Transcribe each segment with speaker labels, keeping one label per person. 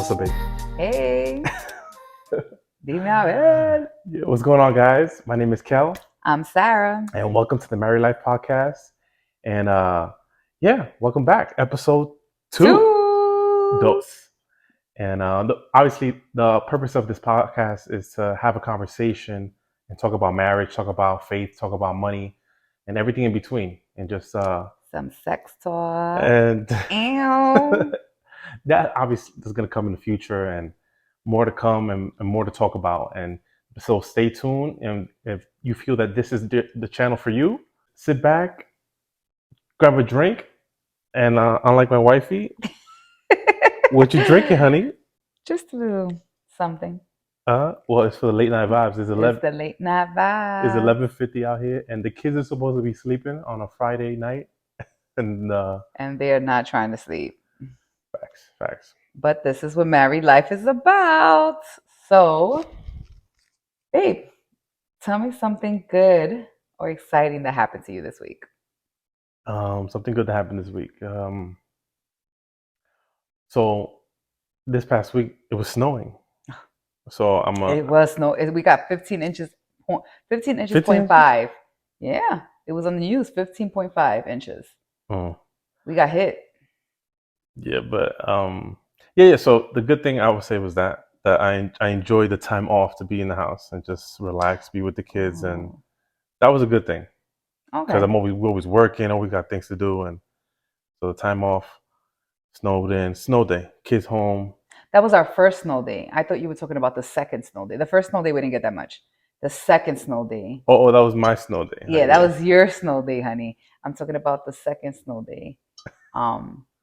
Speaker 1: What's up, babe?
Speaker 2: Hey, dime a ver.
Speaker 1: Yeah, what's going on, guys? My name is Kel,
Speaker 2: I'm Sarah.
Speaker 1: and welcome to the Married Life Podcast. And yeah, welcome back, episode two,
Speaker 2: Two.
Speaker 1: dos. And obviously, the purpose of this podcast is to have a conversation and talk about marriage, talk about faith, talk about money, and everything in between, and just
Speaker 2: Some sex talk.
Speaker 1: and
Speaker 2: Ew.
Speaker 1: that obviously is going to come in the future, and more to come, and more to talk about. And so stay tuned. And if you feel that this is the channel for you, sit back, grab a drink, and unlike my wifey, what you drinking, honey?
Speaker 2: Just a little something.
Speaker 1: Well, it's for the late night vibes. It's
Speaker 2: It's the late night
Speaker 1: It's
Speaker 2: vibe.
Speaker 1: 11:50 out here, and the kids are supposed to be sleeping on a Friday night. And
Speaker 2: And they're not trying to sleep.
Speaker 1: facts.
Speaker 2: But this is what married life is about. So, babe, tell me something good or exciting that happened to you this week.
Speaker 1: Something good that happened this week. So this past week it was snowing. So
Speaker 2: It was snow. We got 15 inches, 15 inches,
Speaker 1: 15
Speaker 2: point
Speaker 1: inches?
Speaker 2: five. Yeah, it was on the news, 15.5 inches.
Speaker 1: Oh,
Speaker 2: We got hit.
Speaker 1: yeah, but yeah. So the good thing I would say was that I enjoyed the time off to be in the house and just relax, be with the kids, and
Speaker 2: Oh,
Speaker 1: that was a good thing because
Speaker 2: okay.
Speaker 1: we're always working, always got things to do, and so the time off, snow day, kids home.
Speaker 2: That was our first snow day. I thought you were talking about the second snow day. The first snow day, we didn't get that much. The second snow day.
Speaker 1: Oh, that was my snow day.
Speaker 2: Yeah, that
Speaker 1: Yeah.
Speaker 2: was your snow day, honey. I'm talking about the second snow day,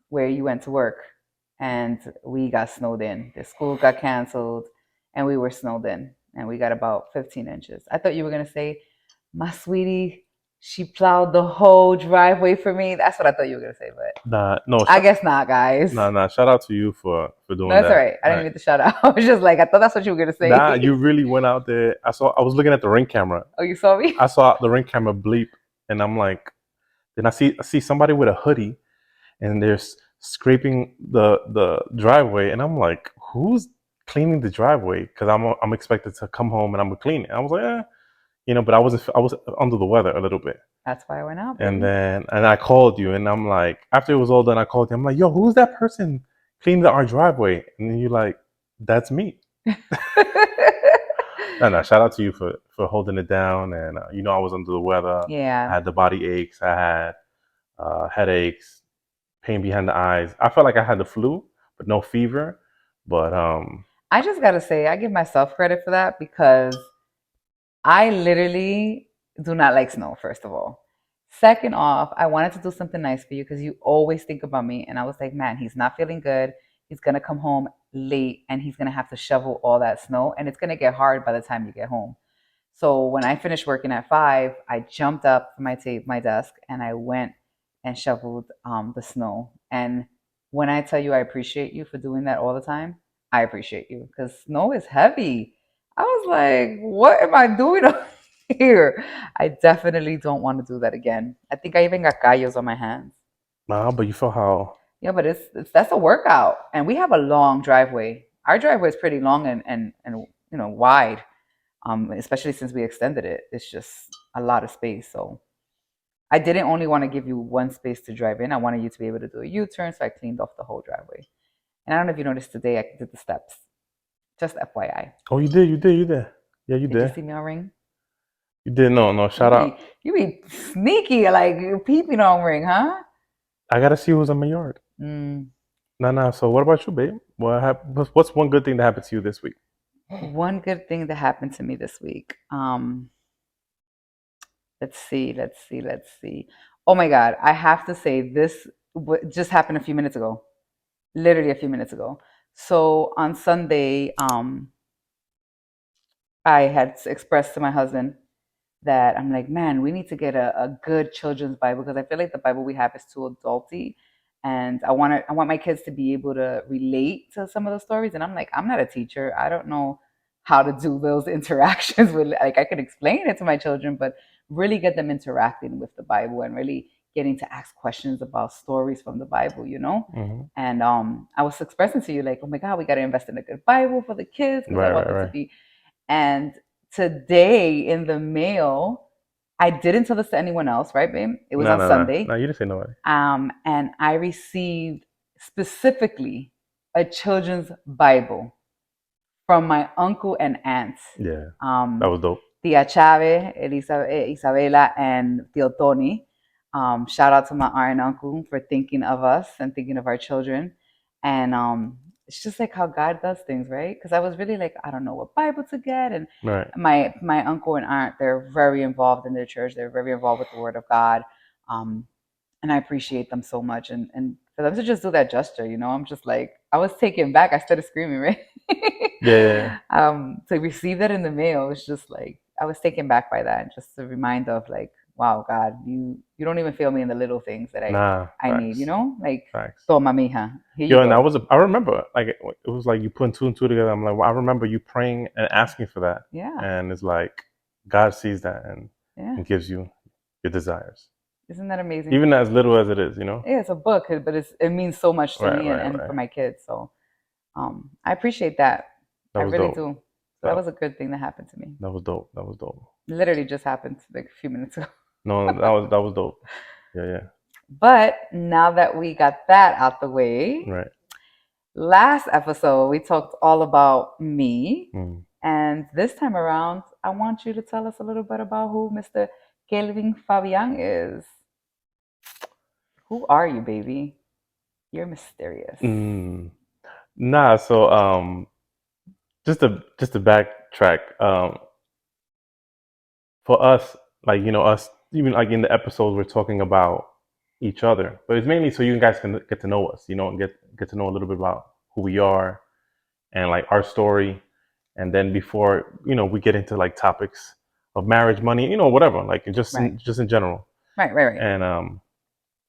Speaker 2: where you went to work and we got snowed in. The school got canceled and we were snowed in and we got about 15 inches. I thought you were going to say, my sweetie, she plowed the whole driveway for me. That's what I thought you were going to say, but
Speaker 1: Nah, no,
Speaker 2: I guess not, guys.
Speaker 1: nah. Shout out to you for
Speaker 2: No,
Speaker 1: doing
Speaker 2: that's all
Speaker 1: that.
Speaker 2: right. I didn't mean to shout out. I was just like, I thought that's what you were going to say.
Speaker 1: Nah, you really went out there. I was looking at the ring camera.
Speaker 2: Oh, you saw me?
Speaker 1: I saw the ring camera bleep, and I'm like, then I see somebody with a hoodie, and they're scraping the driveway, and I'm like, who's cleaning the driveway? Because I'm expected to come home and I'm gonna clean it. I was like, but I was under the weather a little bit,
Speaker 2: That's why I went out,
Speaker 1: and
Speaker 2: baby.
Speaker 1: then I called you, and I'm like, after it was all done, I called you. I'm like, yo, who's that person cleaning our driveway? And then you're like, that's me. No, shout out to you for holding it down. And I was under the weather. I
Speaker 2: Yeah.
Speaker 1: had the body aches. I had headaches, pain behind the eyes. I felt like I had the flu, but no fever. But
Speaker 2: I just got to say, I give myself credit for that because I literally do not like snow, first of all. Second off, I wanted to do something nice for you because you always think about me. And I was like, man, he's not feeling good. He's going to come home late and he's going to have to shovel all that snow. And it's going to get hard by the time you get home. So when I finished working at 5, I jumped up from my desk and I went and shoveled the snow. And when I tell you I appreciate you for doing that all the time, I appreciate you because snow is heavy. I was like, what am I doing up here? I definitely don't want to do that again. I think I even got callos on my hands.
Speaker 1: nah, but you felt how?
Speaker 2: Yeah, but it's that's a workout, and we have a long driveway. Our driveway is pretty long and wide. Especially since we extended it. It's just a lot of space. So I didn't only want to give you one space to drive in. I wanted you to be able to do a U-turn, so I cleaned off the whole driveway. And I don't know if you noticed today, I did the steps. Just FYI.
Speaker 1: Oh, you did. Yeah, you
Speaker 2: Did you
Speaker 1: did.
Speaker 2: see me on Ring?
Speaker 1: You did. No.
Speaker 2: You
Speaker 1: Shout out.
Speaker 2: be you be sneaky, like peeping on Ring, huh?
Speaker 1: I gotta see who's in my yard.
Speaker 2: Mm.
Speaker 1: Nah. So what about you, babe? What's one good thing that happened to you this week?
Speaker 2: One good thing that happened to me this week. Let's see. Oh my God, I have to say this just happened a few minutes ago. Literally a few minutes ago. So on Sunday, I had expressed to my husband that I'm like, man, we need to get a good children's Bible because I feel like the Bible we have is too adulty, and I want my kids to be able to relate to some of the stories. And I'm like, I'm not a teacher. I don't know how to do those interactions with, like, I could explain it to my children, but really get them interacting with the Bible and really getting to ask questions about stories from the Bible,
Speaker 1: Hmm.
Speaker 2: And I was expressing to you like, oh my God, we got to invest in a good Bible for the kids because I
Speaker 1: Right,
Speaker 2: want
Speaker 1: right,
Speaker 2: them to
Speaker 1: right.
Speaker 2: be. And today in the mail, I didn't tell this to anyone else, right, babe? It was
Speaker 1: No,
Speaker 2: on
Speaker 1: no, no, no.
Speaker 2: Sunday.
Speaker 1: You didn't say nobody.
Speaker 2: And I received specifically a children's Bible from my uncle and aunt,
Speaker 1: Yeah, that
Speaker 2: um,
Speaker 1: was dope.
Speaker 2: Tia Chave, Isabela, and Tio Tony. Shout out to my aunt and uncle for thinking of us and thinking of our children. And it's just like how God does things, right? Because I was really like, I don't know what Bible to get. And
Speaker 1: Right.
Speaker 2: my uncle and aunt, they're very involved in their church. They're very involved with the Word of God. Um, and I appreciate them so much. And for them to just do that gesture, I'm just like, I was taken back. I started screaming, right?
Speaker 1: Yeah, yeah, yeah.
Speaker 2: To receive that in the mail was just like I was taken back by that. Just a reminder of like, wow, God, you don't even fail me in the little things that
Speaker 1: Nah,
Speaker 2: I need,
Speaker 1: facts,
Speaker 2: like,
Speaker 1: facts.
Speaker 2: toma mija, here you
Speaker 1: Yo, and
Speaker 2: go.
Speaker 1: I remember, like, it was like you putting two and two together. I'm like, well, I remember you praying and asking for that,
Speaker 2: Yeah,
Speaker 1: and it's like God sees that
Speaker 2: yeah.
Speaker 1: and gives you your desires,
Speaker 2: Isn't that amazing?
Speaker 1: even as little as it is.
Speaker 2: Yeah, it's a book, but it means so much to
Speaker 1: Right,
Speaker 2: me
Speaker 1: right,
Speaker 2: and for
Speaker 1: right.
Speaker 2: my kids. So I appreciate that.
Speaker 1: That
Speaker 2: I
Speaker 1: was
Speaker 2: really
Speaker 1: dope.
Speaker 2: do. So that
Speaker 1: That
Speaker 2: was a good thing that happened to me.
Speaker 1: that was dope. That was dope.
Speaker 2: Literally just happened like a few minutes ago.
Speaker 1: No, that was dope. Yeah, yeah.
Speaker 2: But now that we got that out the way,
Speaker 1: Right.
Speaker 2: last episode we talked all about me.
Speaker 1: Mm.
Speaker 2: And this time around, I want you to tell us a little bit about who Mr. Kelvin Fabian is. Who are you, baby? You're mysterious.
Speaker 1: Mm. Nah. So just to backtrack. For us, like us, even like in the episodes, we're talking about each other, but it's mainly so you guys can get to know us, and get to know a little bit about who we are and like our story, and then before we get into like topics of marriage, money, whatever, like
Speaker 2: Right.
Speaker 1: just in general,
Speaker 2: Right, right, right.
Speaker 1: and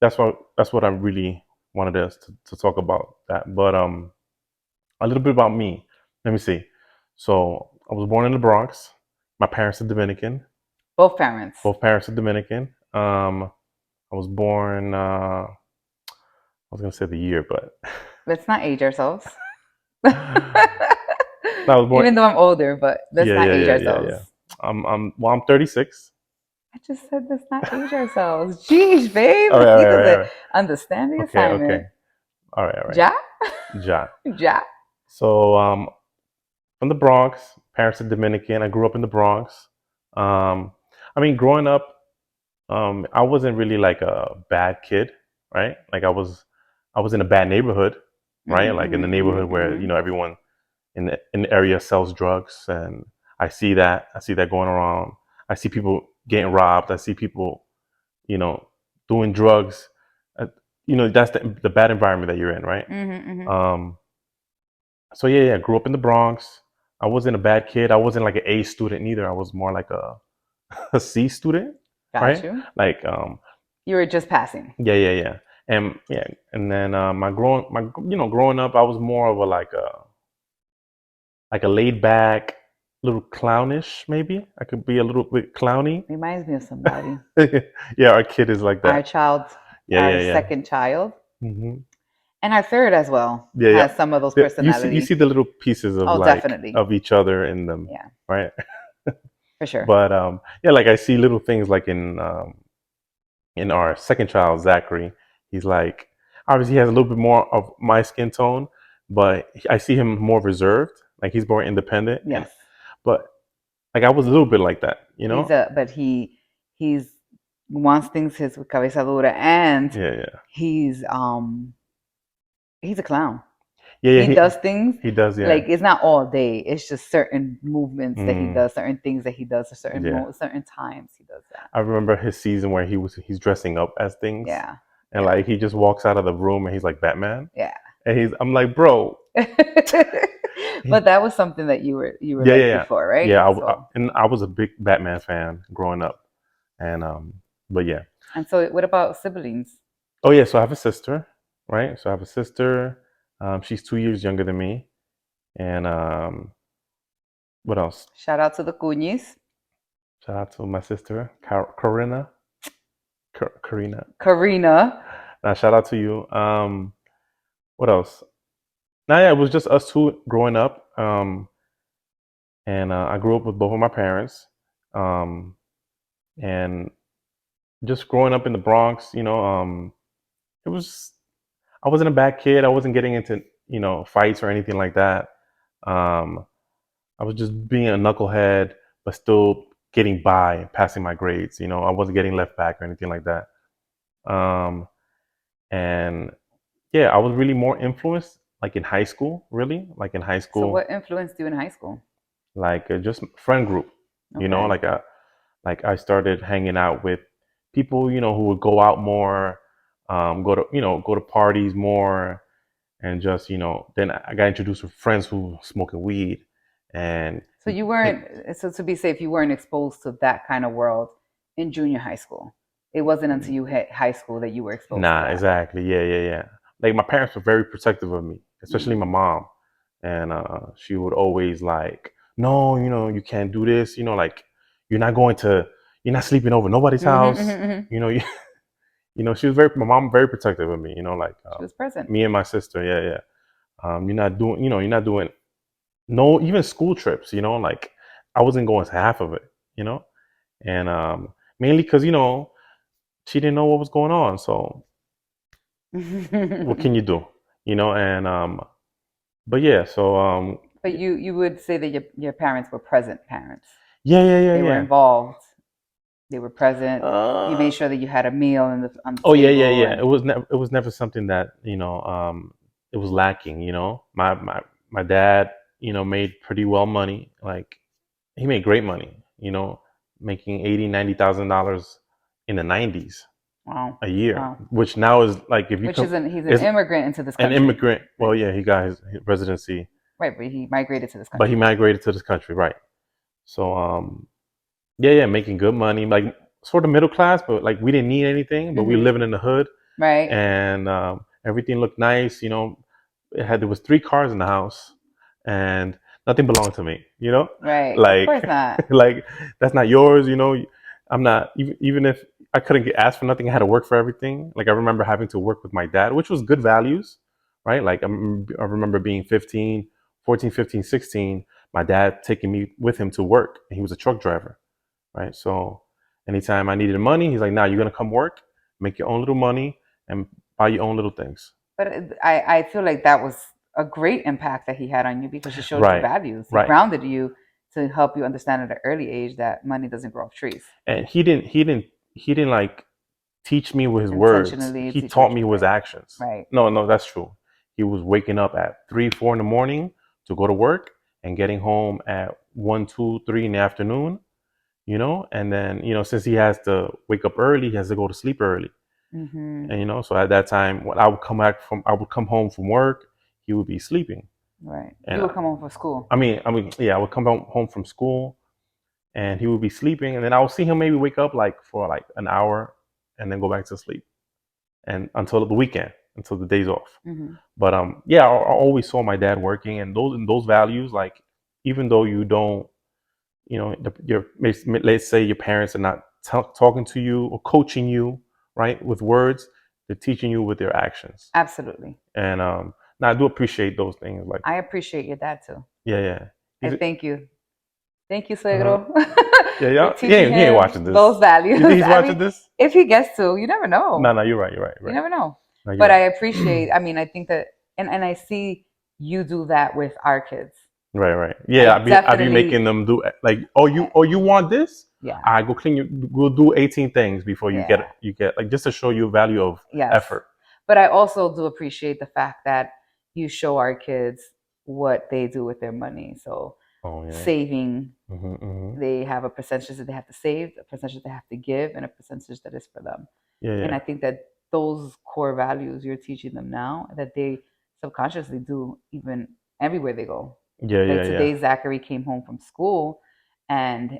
Speaker 1: that's what I really wanted us to talk about that, but a little bit about me. Let me see. So I was born in the Bronx. My parents are Dominican.
Speaker 2: Both parents.
Speaker 1: Both parents are Dominican. I was born. I was gonna say the year, but
Speaker 2: Let's not age ourselves.
Speaker 1: I was born.
Speaker 2: Even though I'm older, but let's
Speaker 1: Yeah,
Speaker 2: not
Speaker 1: yeah,
Speaker 2: age
Speaker 1: yeah, yeah,
Speaker 2: ourselves.
Speaker 1: yeah. I'm 36.
Speaker 2: I just said let's not age ourselves. Jeez, babe.
Speaker 1: All right, all
Speaker 2: You
Speaker 1: right, all right, all
Speaker 2: doesn't
Speaker 1: right.
Speaker 2: understand the
Speaker 1: Okay, okay.
Speaker 2: assignment.
Speaker 1: All right, all right.
Speaker 2: Ja?
Speaker 1: Ja.
Speaker 2: Ja?
Speaker 1: So from the Bronx. Parents are Dominican. I grew up in the Bronx. Um, I mean, growing up, I wasn't really like a bad kid, right? Like I was in a bad neighborhood, right?
Speaker 2: Mm-hmm,
Speaker 1: Like in the
Speaker 2: mm-hmm,
Speaker 1: neighborhood where
Speaker 2: mm-hmm.
Speaker 1: everyone in the area sells drugs, and I see that going around. I see people getting robbed. I see people, you know, doing drugs. Uh, that's the bad environment that you're in, right?
Speaker 2: Mm-hmm, mm-hmm.
Speaker 1: Um, so yeah, yeah. Grew up in the Bronx. I wasn't a bad kid. I wasn't like an A student either. I was more like a C student,
Speaker 2: Got
Speaker 1: right?
Speaker 2: you.
Speaker 1: Like
Speaker 2: You were just passing.
Speaker 1: yeah, yeah, yeah. And yeah, and then growing up, I was more of a like a laid back, little clownish, maybe. I could be a little bit clowny.
Speaker 2: Reminds me of somebody.
Speaker 1: Yeah, our kid is like
Speaker 2: Our
Speaker 1: that.
Speaker 2: child,
Speaker 1: Yeah,
Speaker 2: our
Speaker 1: yeah, yeah.
Speaker 2: second child,
Speaker 1: Hmm.
Speaker 2: and our third as well
Speaker 1: Yeah, yeah.
Speaker 2: has some of those
Speaker 1: You
Speaker 2: personalities.
Speaker 1: see the little pieces of
Speaker 2: Oh,
Speaker 1: like
Speaker 2: definitely.
Speaker 1: of each other in them,
Speaker 2: Yeah,
Speaker 1: right?
Speaker 2: for sure.
Speaker 1: But yeah, like I see little things like in our second child, Zachary. He's like obviously he has a little bit more of my skin tone, but I see him more reserved. Like he's more independent, and
Speaker 2: Yes.
Speaker 1: but like I was a little bit like that,
Speaker 2: But he's wants things his cabeza dura, and
Speaker 1: Yeah, yeah,
Speaker 2: he's um he's a clown.
Speaker 1: yeah, yeah.
Speaker 2: He does things
Speaker 1: He does, yeah.
Speaker 2: like it's not all day. It's just certain movements that he
Speaker 1: Mm,
Speaker 2: does, certain things that he does, at
Speaker 1: yeah.
Speaker 2: certain times he does that.
Speaker 1: I remember his season where he's dressing up as things,
Speaker 2: Yeah,
Speaker 1: and
Speaker 2: yeah,
Speaker 1: like he just walks out of the room and he's like Batman,
Speaker 2: yeah.
Speaker 1: and I'm like, bro.
Speaker 2: But that was something that you were
Speaker 1: Yeah, yeah,
Speaker 2: like
Speaker 1: yeah,
Speaker 2: before, right?
Speaker 1: yeah.
Speaker 2: So
Speaker 1: And I was a big Batman fan growing up, and but yeah.
Speaker 2: and so what about siblings?
Speaker 1: Oh yeah, so I have a sister, right? So I have a sister. She's 2 years younger than me, and what else?
Speaker 2: Shout out to the Cuñis.
Speaker 1: Shout out to my sister, Corinna. Karina.
Speaker 2: Karina.
Speaker 1: Shout out to you. What else? Now, yeah, it was just us two growing up. And I grew up with both of my parents. Um, and just growing up in the Bronx, it was, I wasn't a bad kid. I wasn't getting into, fights or anything like that. Um, I was just being a knucklehead, but still getting by and passing my grades. I wasn't getting left back or anything like that. Um, and yeah, I was really more influenced like in high school, really, like in high
Speaker 2: So
Speaker 1: school,
Speaker 2: what influenced you in high school?
Speaker 1: like just friend group,
Speaker 2: Okay.
Speaker 1: like I started hanging out with people, who would go out more, go to parties more, and just, then I got introduced with friends who were smoking weed, and
Speaker 2: So you
Speaker 1: it,
Speaker 2: weren't, so to be safe, you weren't exposed to that kind of world in junior high school. It wasn't until you hit high school that you were exposed to
Speaker 1: nah,
Speaker 2: that.
Speaker 1: exactly, yeah, yeah, yeah. Like my parents were very protective of me, especially my
Speaker 2: Mm.
Speaker 1: mom, and she would always like, no, you can't do this, like you're not going to, you're not sleeping over nobody's
Speaker 2: Mm-hmm,
Speaker 1: house,
Speaker 2: mm-hmm, mm-hmm.
Speaker 1: you, she was very, my mom very protective of me, like
Speaker 2: She was present.
Speaker 1: me and my sister, yeah, yeah. You're not doing no even school trips, like I wasn't going to half of it, and mainly because she didn't know what was going on, so what can you do, and but yeah, so
Speaker 2: But you would say that your parents were present parents.
Speaker 1: yeah, yeah, yeah,
Speaker 2: They were
Speaker 1: yeah.
Speaker 2: involved. They were present. You
Speaker 1: Uh,
Speaker 2: made sure that you had a meal on the
Speaker 1: oh yeah, yeah,
Speaker 2: table
Speaker 1: yeah.
Speaker 2: and
Speaker 1: It was never something that it was lacking. My dad made pretty well money. Like he made great money. Making 80, $90,000 in the '90s
Speaker 2: wow,
Speaker 1: a year,
Speaker 2: wow.
Speaker 1: which now is like if you
Speaker 2: Which
Speaker 1: come
Speaker 2: isn't he's an
Speaker 1: is
Speaker 2: immigrant into this
Speaker 1: an
Speaker 2: country.
Speaker 1: immigrant. Well,
Speaker 2: Right.
Speaker 1: yeah, he got his residency,
Speaker 2: Right, but he migrated to this
Speaker 1: but he
Speaker 2: country.
Speaker 1: migrated to this country, right? So yeah, yeah, making good money, like sort of middle class, but like we didn't need anything, but we were
Speaker 2: Mm-hmm.
Speaker 1: living in the hood,
Speaker 2: Right.
Speaker 1: and everything looked nice. There was 3 cars in the house, and nothing belonged to me.
Speaker 2: Right. Of
Speaker 1: Like
Speaker 2: course not.
Speaker 1: like that's not yours. I'm not even if I couldn't get asked for nothing, I had to work for everything. Like I remember having to work with my dad, which was good values, right? Like I remember being 15, 14, 15, 16. My dad taking me with him to work, and he was a truck driver, right? So anytime I needed money, he's like, "Nah, you're gonna come work, make your own little money, and buy your own little things."
Speaker 2: But I feel like that was a great impact that he had on you because he showed you
Speaker 1: Right,
Speaker 2: values. He
Speaker 1: right.
Speaker 2: grounded you to help you understand at an early age that money doesn't grow off trees.
Speaker 1: And he didn't like teach me with his words.
Speaker 2: Intentionally
Speaker 1: He
Speaker 2: teach what
Speaker 1: taught
Speaker 2: you
Speaker 1: me with
Speaker 2: right.
Speaker 1: actions.
Speaker 2: Right.
Speaker 1: No, no, that's true. He was waking up at 3, 4 in the morning to go to work and getting home at 1, 2, 3 in the afternoon. And then since he has to wake up early, he has to go to sleep early.
Speaker 2: Mm-hmm.
Speaker 1: And so at that time, when I would come home from work, he would be sleeping.
Speaker 2: Right. He
Speaker 1: And
Speaker 2: would come home from school.
Speaker 1: yeah, I would come home from school, and he would be sleeping, and then I would see him maybe wake up like for like an hour, and then go back to sleep, and until the weekend, until the days off.
Speaker 2: Mm-hmm.
Speaker 1: But yeah, I always saw my dad working, and those values, like even though you don't, let's say your parents are not talking to you or coaching you, right, with words, they're teaching you with their actions.
Speaker 2: Absolutely.
Speaker 1: And now I do appreciate those things. Like,
Speaker 2: I appreciate your dad too.
Speaker 1: yeah, yeah.
Speaker 2: I
Speaker 1: He's,
Speaker 2: thank you. Thank you,
Speaker 1: uh-huh.
Speaker 2: suegro,
Speaker 1: Yeah,
Speaker 2: for
Speaker 1: yeah.
Speaker 2: teaching
Speaker 1: He ain't
Speaker 2: him
Speaker 1: watching this.
Speaker 2: those values.
Speaker 1: You think he's
Speaker 2: I mean,
Speaker 1: watching this?
Speaker 2: if he gets to, you never
Speaker 1: No,
Speaker 2: know.
Speaker 1: no, you're right. You're right.
Speaker 2: You
Speaker 1: Right.
Speaker 2: never know.
Speaker 1: No, you're
Speaker 2: But I
Speaker 1: right.
Speaker 2: appreciate, I mean, I think that, and I see you do that with our kids.
Speaker 1: Right, right. Yeah,
Speaker 2: I
Speaker 1: I'd be making
Speaker 2: definitely,
Speaker 1: them do like, oh you want this?
Speaker 2: yeah,
Speaker 1: I go clean you. We'll do 18 things before
Speaker 2: yeah,
Speaker 1: you get like just to show you value of
Speaker 2: yes.
Speaker 1: effort.
Speaker 2: But I also do appreciate the fact that you show our kids what they do with their money. So
Speaker 1: Oh yeah.
Speaker 2: saving,
Speaker 1: Hmm, hmm.
Speaker 2: they have a percentage that they have to save, a percentage they have to give, and a percentage that is for them.
Speaker 1: Yeah,
Speaker 2: And
Speaker 1: yeah,
Speaker 2: I think that those core values you're teaching them now that they subconsciously do even everywhere they go.
Speaker 1: yeah,
Speaker 2: Like
Speaker 1: yeah, yeah.
Speaker 2: today, Zachary came home from school, and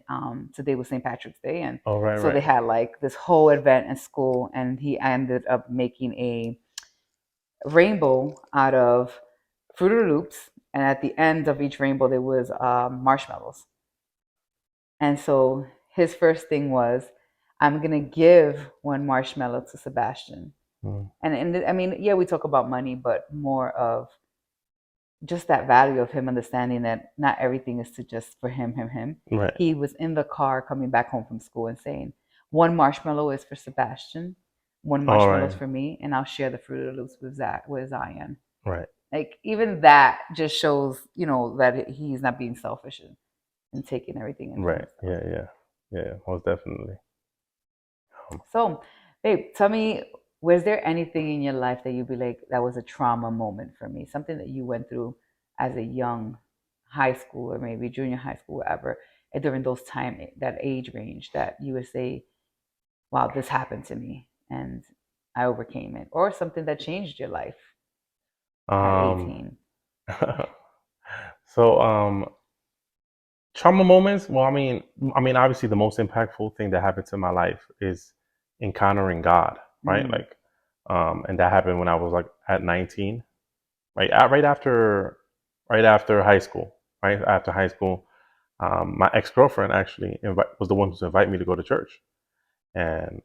Speaker 2: today was St. Patrick's Day, and
Speaker 1: Oh right,
Speaker 2: so they
Speaker 1: right.
Speaker 2: had like this whole event in school, and he ended up making a rainbow out of Fruit Loops, and at the end of each rainbow there was marshmallows. And so his first thing was, I'm gonna give one marshmallow to Sebastian.
Speaker 1: Mm.
Speaker 2: And I mean, yeah, we talk about money, but more of just that value of him understanding that not everything is to just for him.
Speaker 1: Right.
Speaker 2: He was in the car coming back home from school and saying, one marshmallow is for Sebastian, one
Speaker 1: All
Speaker 2: marshmallow is
Speaker 1: right.
Speaker 2: for me, and I'll share the Fruit of the Loops with Zion.
Speaker 1: Right.
Speaker 2: Like even that just shows, that he's not being selfish and taking everything in for
Speaker 1: Right.
Speaker 2: himself.
Speaker 1: Yeah. Yeah. Yeah. Most definitely.
Speaker 2: So, babe, tell me, was there anything in your life that you'd be like, that was a trauma moment for me? Something that you went through as a young high school or maybe junior high school, whatever, and during those time, that age range that you would say, wow, this happened to me and I overcame it, or something that changed your life at
Speaker 1: Um.
Speaker 2: 18.
Speaker 1: So, trauma moments. Well, I mean, obviously, the most impactful thing that happened to my life is encountering God, right?
Speaker 2: Mm.
Speaker 1: Like, and that happened when I was like at 19, right after high school, right after high school. My ex girlfriend actually was the one who invited me to go to church, and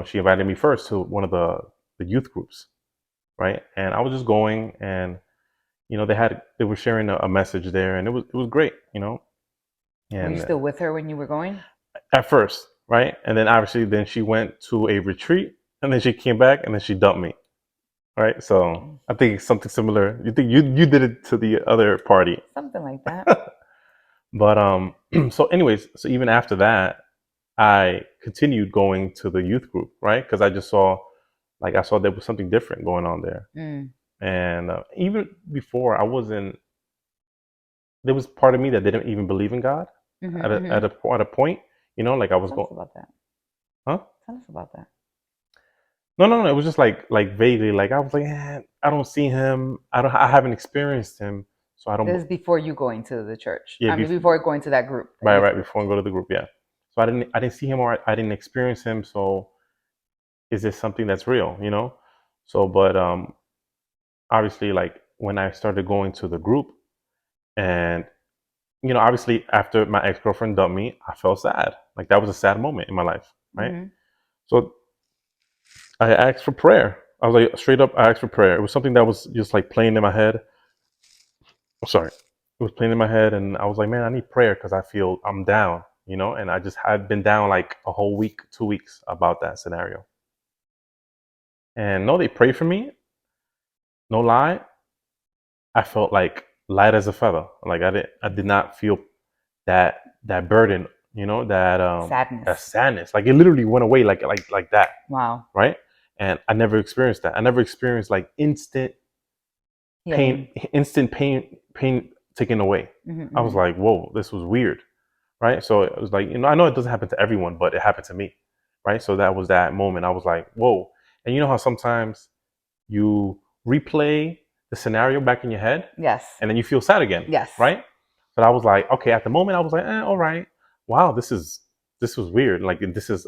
Speaker 1: she invited me first to one of the youth groups, right? And I was just going, and they were sharing a message there, and it was great,
Speaker 2: Were you
Speaker 1: and
Speaker 2: still with her when you were going?
Speaker 1: at first, right? And then obviously, then she went to a retreat, and then she came back, and then she dumped me, right? So
Speaker 2: Mm.
Speaker 1: I think something similar. You think you did it to the other party,
Speaker 2: Something like that.
Speaker 1: but so anyways, so even after that, I continued going to the youth group, right? Because I saw there was something different going on there,
Speaker 2: Mm.
Speaker 1: and even before I wasn't. There was part of me that didn't even believe in God
Speaker 2: Mm-hmm,
Speaker 1: at a at
Speaker 2: mm-hmm.
Speaker 1: a at a point, like I was
Speaker 2: Tell us
Speaker 1: going,
Speaker 2: about that.
Speaker 1: huh?
Speaker 2: Tell us about that.
Speaker 1: No, no, no. It was just like vaguely, like I was like, I don't see him. I haven't experienced him, so I don't.
Speaker 2: This is before you going to the church.
Speaker 1: Yeah,
Speaker 2: I mean, before going to that group, that
Speaker 1: right,
Speaker 2: youth
Speaker 1: right
Speaker 2: group.
Speaker 1: before I go to the group, yeah. So I didn't see him, or I didn't experience him. So is this something that's real? So, but obviously, like when I started going to the group, and obviously after my ex girlfriend dumped me, I felt sad. Like that was a sad moment in my life, right?
Speaker 2: Mm-hmm.
Speaker 1: So I asked for prayer. I was like, straight up, I asked for prayer. It was something that was just like playing in my head. Oh, sorry. It was playing in my head, and I was like, man, I need prayer because I feel I'm down, and I just had been down like a whole week, 2 weeks about that scenario. And no, they prayed for me. No lie, I felt like light as a feather. Like I did not feel that burden, that
Speaker 2: Sadness.
Speaker 1: sadness. Like it literally went away, like that,
Speaker 2: Wow.
Speaker 1: right? And I never experienced that. I never experienced like pain,
Speaker 2: Healing.
Speaker 1: instant pain taken away.
Speaker 2: Mm-hmm,
Speaker 1: I was
Speaker 2: mm-hmm.
Speaker 1: like, whoa, this was weird, right? So it was like, I know it doesn't happen to everyone, but it happened to me, right? So that was that moment. I was like, whoa. And you know how sometimes you replay the scenario back in your head,
Speaker 2: Yes.
Speaker 1: and then you feel sad again,
Speaker 2: Yes.
Speaker 1: right? But I was like, okay, at the moment, I was like, all right, wow, this was weird. Like this is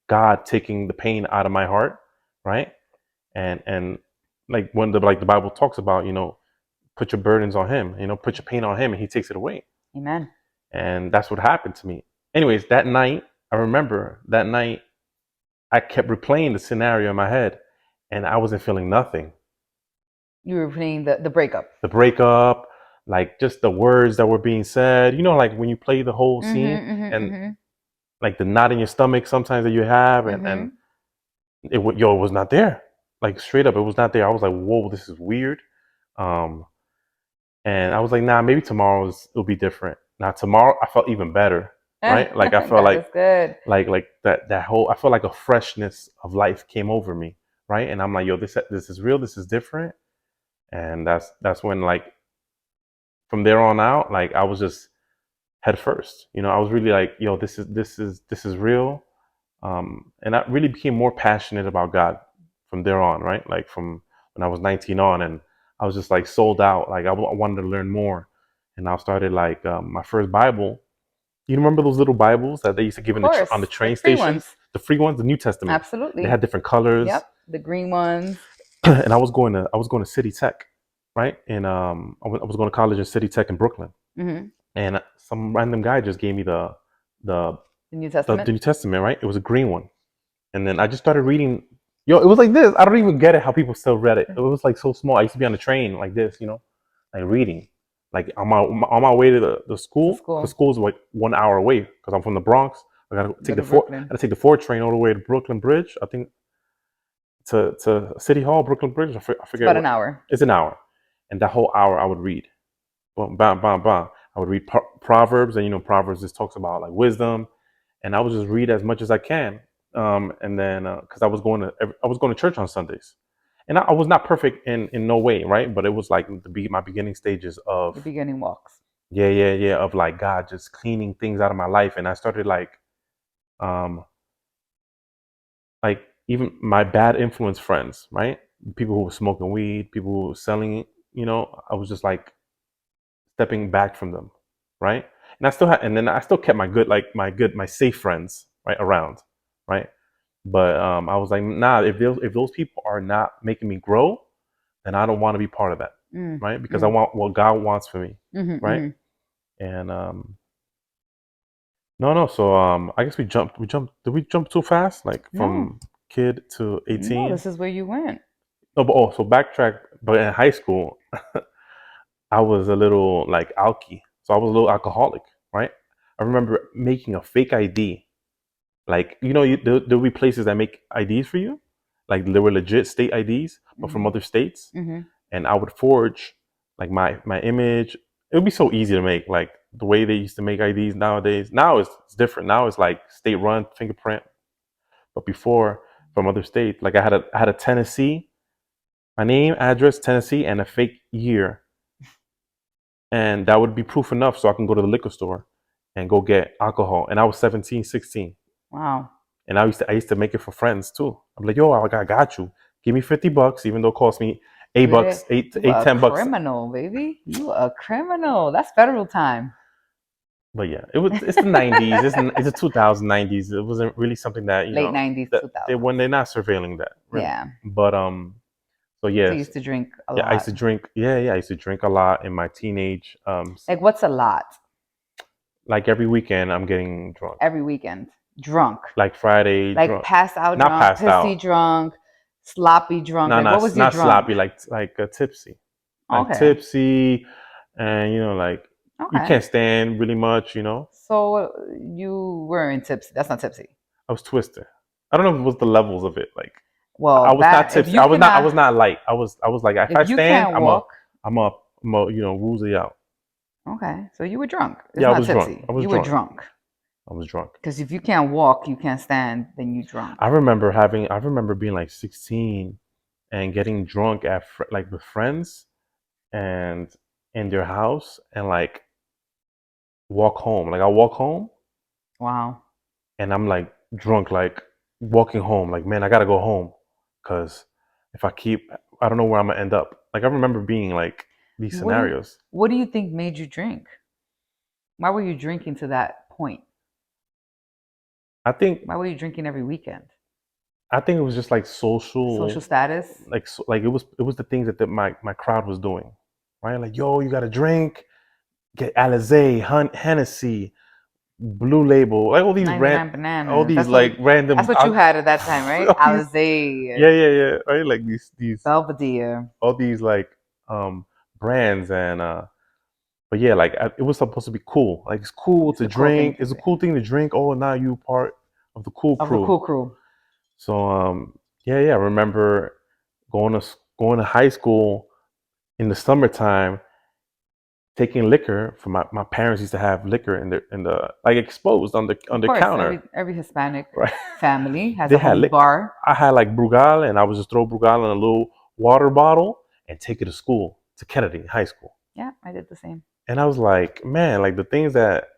Speaker 1: God taking the pain out of my heart, right? And like when the Bible talks about, put your burdens on Him, put your pain on Him, and He takes it away.
Speaker 2: Amen.
Speaker 1: And that's what happened to me. Anyways, that night, I remember that night, I kept replaying the scenario in my head, and I wasn't feeling nothing.
Speaker 2: You were playing the breakup.
Speaker 1: The breakup, like just the words that were being said, like when you play the whole scene,
Speaker 2: Mm-hmm, mm-hmm,
Speaker 1: and
Speaker 2: mm-hmm.
Speaker 1: like the knot in your stomach sometimes that you have, and
Speaker 2: Mm-hmm.
Speaker 1: it was not there. Like straight up, it was not there. I was like, whoa, this is weird. Um, and I was like, nah, maybe it'll be different. Now tomorrow, I felt even better, right? Like I felt
Speaker 2: God is good.
Speaker 1: like that whole, I felt like a freshness of life came over me, right? And I'm like, yo, this is real. This is different. And that's when, like, from there on out, like I was just head first. I was really like, yo, this is real. And I really became more passionate about God from there on, right? Like from when I was 19 on, and I was just like sold out. Like I wanted to learn more, and I started like my first Bible. You remember those little Bibles that they used to give
Speaker 2: Of
Speaker 1: on the
Speaker 2: course. The
Speaker 1: train
Speaker 2: free
Speaker 1: stations?
Speaker 2: ones.
Speaker 1: The free ones, the New Testament. They had
Speaker 2: Absolutely.
Speaker 1: different colors,
Speaker 2: Yep. The green ones.
Speaker 1: and I was going to City Tech, right? And I was going to college in City Tech in Brooklyn,
Speaker 2: Mm-hmm.
Speaker 1: and some random guy just gave me the
Speaker 2: The New
Speaker 1: the
Speaker 2: Testament.
Speaker 1: New Testament, right? It was a green one. And then I just started reading. Yo, it was like this. I don't even get it how people still read it. It was like so small. I used to be on the train like this, like reading, like on my way to the
Speaker 2: To
Speaker 1: school, because
Speaker 2: school.
Speaker 1: school is like 1 hour away. Because I'm from the Bronx, I gotta
Speaker 2: Go
Speaker 1: take
Speaker 2: to
Speaker 1: the four. I
Speaker 2: Brooklyn.
Speaker 1: gotta take the 4 train all the way to Brooklyn Bridge. I think to City Hall, Brooklyn Bridge. I
Speaker 2: It's
Speaker 1: forget
Speaker 2: about an
Speaker 1: what.
Speaker 2: hour.
Speaker 1: It's an hour, and that whole hour I would read. Boom, bam, bam, bam. I would read Proverbs, and Proverbs just talks about like wisdom, and I would just read as much as I can. And then because I was going to church on Sundays, and I was not perfect in no way, right? But it was like my beginning stages of
Speaker 2: Your beginning walks.
Speaker 1: yeah of like God just cleaning things out of my life, and I started um like even my bad influence friends, right? People who were smoking weed, people who were selling, I was just like stepping back from them, right? And I still had, and then I still kept my safe friends right around, right? But I was like, nah, if those people are not making me grow, then I don't want to be part of that,
Speaker 2: Mm,
Speaker 1: right? Because I
Speaker 2: mm,
Speaker 1: want what God wants for me, right?
Speaker 2: mm-hmm.
Speaker 1: And no, so I guess did we jump too fast, like
Speaker 2: No,
Speaker 1: from kid to
Speaker 2: no,
Speaker 1: 18?
Speaker 2: this is where you went.
Speaker 1: No, but so backtrack. But in high school, I was a little like alky, so I was a little alcoholic, right? I remember making a fake ID. Like there'll be places that make IDs for you, like they were legit state IDs, but from
Speaker 2: Mm-hmm.
Speaker 1: other states.
Speaker 2: Mm-hmm.
Speaker 1: And I would forge like my image. It would be so easy to make, like the way they used to make IDs nowadays. Now it's different. Now it's like state run fingerprint. But before, from other states, like I had a Tennessee, my name, address, Tennessee, and a fake year, and that would be proof enough so I can go to the liquor store and go get alcohol. And I was 17, 16.
Speaker 2: Wow.
Speaker 1: And I used to make it for friends too. I'm like, yo, I got you. Give me $50, even though it cost me eight
Speaker 2: You
Speaker 1: bucks,
Speaker 2: you are a
Speaker 1: 10 bucks.
Speaker 2: criminal, baby. You are a criminal. That's federal time.
Speaker 1: But yeah, it's the '90s. It's the 2090s. It wasn't really something that
Speaker 2: Late 90s,
Speaker 1: that they
Speaker 2: 2000s.
Speaker 1: when they're not surveilling that really.
Speaker 2: Yeah.
Speaker 1: But so
Speaker 2: So you
Speaker 1: yes,
Speaker 2: used to drink a
Speaker 1: yeah, I used
Speaker 2: lot.
Speaker 1: to drink. Yeah, I used to drink a lot in my teenage.
Speaker 2: Like, what's a lot?
Speaker 1: Like every weekend, I'm getting drunk.
Speaker 2: Every weekend. Drunk.
Speaker 1: Like Friday,
Speaker 2: Like
Speaker 1: drunk.
Speaker 2: passed out
Speaker 1: Not
Speaker 2: drunk,
Speaker 1: passed out.
Speaker 2: pissy drunk, sloppy drunk.
Speaker 1: No,
Speaker 2: Like, what was your
Speaker 1: not
Speaker 2: drunk?
Speaker 1: sloppy. Like tipsy. Like
Speaker 2: Okay.
Speaker 1: tipsy, and like you
Speaker 2: Okay.
Speaker 1: can't stand really much.
Speaker 2: So you weren't tipsy. That's not tipsy.
Speaker 1: I was twisted. I don't know if it was the levels of it. Like I
Speaker 2: Well,
Speaker 1: was not
Speaker 2: that
Speaker 1: tipsy. I was not light. I was like, if
Speaker 2: if
Speaker 1: I
Speaker 2: you
Speaker 1: stand,
Speaker 2: can't walk,
Speaker 1: I'm a woozy out.
Speaker 2: okay. So you were drunk. It's
Speaker 1: Yeah, I
Speaker 2: not
Speaker 1: was drunk.
Speaker 2: tipsy.
Speaker 1: I was
Speaker 2: You were
Speaker 1: drunk.
Speaker 2: drunk.
Speaker 1: I was drunk.
Speaker 2: Because if you can't walk, you can't stand, then you drunk.
Speaker 1: I remember being like 16 and getting drunk like with friends and in their house and like walk home. Like I walk home
Speaker 2: Wow.
Speaker 1: and I'm like drunk, like walking home. Like, man, I gotta go home because if I don't know where I'm gonna end up. Like I remember being like these
Speaker 2: What do you
Speaker 1: scenarios.
Speaker 2: what do you think made you drink? Why were you drinking to that point?
Speaker 1: I think
Speaker 2: Why were you drinking every weekend?
Speaker 1: it was just like
Speaker 2: Social
Speaker 1: social,
Speaker 2: status?
Speaker 1: like it was the things that my crowd was doing, right? Like, yo, you got to drink, get Alizé, Hennessy, Blue Label, like
Speaker 2: 99
Speaker 1: all
Speaker 2: bananas.
Speaker 1: these like
Speaker 2: That's
Speaker 1: random,
Speaker 2: what you had at that time, right?
Speaker 1: all these,
Speaker 2: Alizé,
Speaker 1: yeah, right? Like these
Speaker 2: Belvedere.
Speaker 1: all these like brands and but yeah, like it was supposed to be cool. Like it's cool
Speaker 2: It's
Speaker 1: to
Speaker 2: a cool thing
Speaker 1: drink.
Speaker 2: to
Speaker 1: It's a
Speaker 2: do.
Speaker 1: cool thing to drink. Oh, now you part of the cool
Speaker 2: Of the
Speaker 1: crew.
Speaker 2: cool crew.
Speaker 1: So yeah, I remember going to high school in the summertime, taking liquor from my parents used to have liquor in the like exposed on
Speaker 2: Of
Speaker 1: the
Speaker 2: course,
Speaker 1: counter,
Speaker 2: every Hispanic
Speaker 1: right?
Speaker 2: family has
Speaker 1: They
Speaker 2: a
Speaker 1: had
Speaker 2: home
Speaker 1: liquor.
Speaker 2: bar.
Speaker 1: I had like Brugal, and I would just throw Brugal in a little water bottle and take it to school to Kennedy High School.
Speaker 2: Yeah, I did the same.
Speaker 1: And I was like, man, like the things that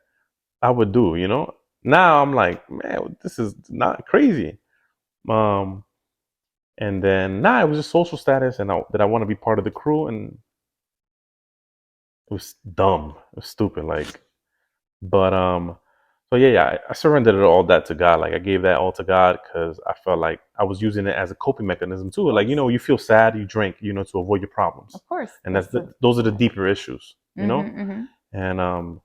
Speaker 1: I would do. Now I'm like, man, this is not crazy. Um, and then now it was just social status, and that I want to be part of the crew, and it was dumb, it was stupid, like. But so yeah, I surrendered all that to God. Like I gave that all to God because I felt like I was using it as a coping mechanism too.
Speaker 2: Of
Speaker 1: Like
Speaker 2: course.
Speaker 1: you feel sad, you drink, to avoid your problems,
Speaker 2: Of course.
Speaker 1: and
Speaker 2: That's the
Speaker 1: those are the deeper issues.
Speaker 2: mm-hmm.
Speaker 1: And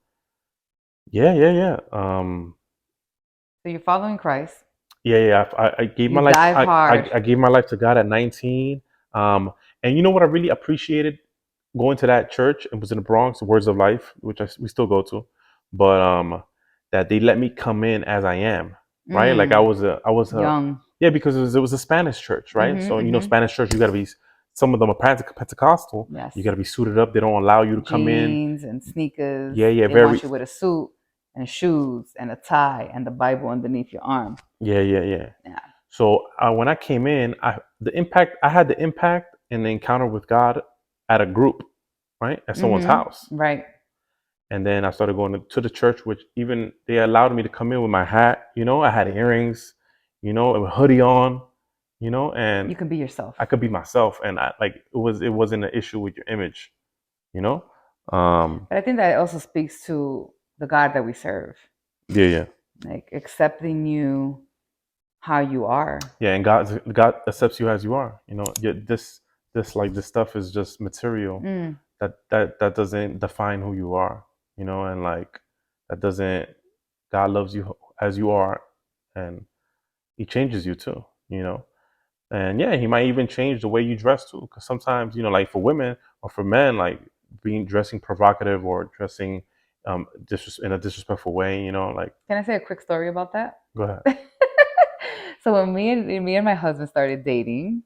Speaker 1: yeah.
Speaker 2: So you're following Christ.
Speaker 1: Yeah, yeah. I gave my
Speaker 2: You
Speaker 1: life.
Speaker 2: dive hard.
Speaker 1: I gave my life to God at 19. And you know what I really appreciated going to that church? It was in the Bronx, Words of Life, which we still go to, but that they let me come in as I am, right? Like
Speaker 2: Mm,
Speaker 1: I was a
Speaker 2: young.
Speaker 1: yeah, because it was a Spanish church, right?
Speaker 2: Mm-hmm,
Speaker 1: So
Speaker 2: mm-hmm.
Speaker 1: Spanish church, you got to be. Some of them are Pentecostal.
Speaker 2: Yes.
Speaker 1: You got to be suited up. They don't allow you to come in.
Speaker 2: Jeans and sneakers.
Speaker 1: Yeah, yeah,
Speaker 2: They want
Speaker 1: very.
Speaker 2: you with a suit and shoes and a tie and the Bible underneath your arm.
Speaker 1: Yeah, yeah, yeah.
Speaker 2: Yeah.
Speaker 1: So when I came in, I had the impact and the encounter with God at a group, right, at someone's house,
Speaker 2: Mm-hmm. Right.
Speaker 1: and then I started going to the church, which even they allowed me to come in with my hat, I had earrings, a hoodie on, and
Speaker 2: You can be yourself.
Speaker 1: I could be myself, and I like it wasn't an issue with your image, you know,
Speaker 2: But I think that also speaks to the God that we serve,
Speaker 1: yeah, yeah,
Speaker 2: like accepting you how you are.
Speaker 1: yeah, and God accepts you as you are, Yeah, this stuff is just material
Speaker 2: Mm.
Speaker 1: that doesn't define who you are, and like that doesn't. God loves you as you are, and He changes you too, and yeah, He might even change the way you dress too, because sometimes like for women or for men, like dressing provocative or dressing in a disrespectful way, like
Speaker 2: Can I say a quick story about that?
Speaker 1: go ahead.
Speaker 2: So when me and my husband started dating,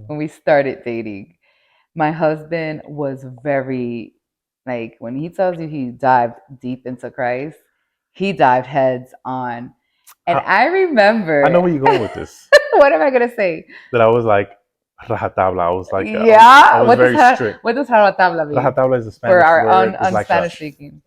Speaker 2: when we started dating, my husband was very like when he tells you he dived deep into Christ, he dived heads on. And
Speaker 1: I,
Speaker 2: I
Speaker 1: I know
Speaker 2: remember
Speaker 1: where you're going with this.
Speaker 2: what am I gonna say?
Speaker 1: That I was like rajatabla. I
Speaker 2: Yeah,
Speaker 1: was very strict.
Speaker 2: what does jaratabla mean
Speaker 1: Rajatabla is a
Speaker 2: for
Speaker 1: Spanish
Speaker 2: our
Speaker 1: word. It's like
Speaker 2: Spanish speaking?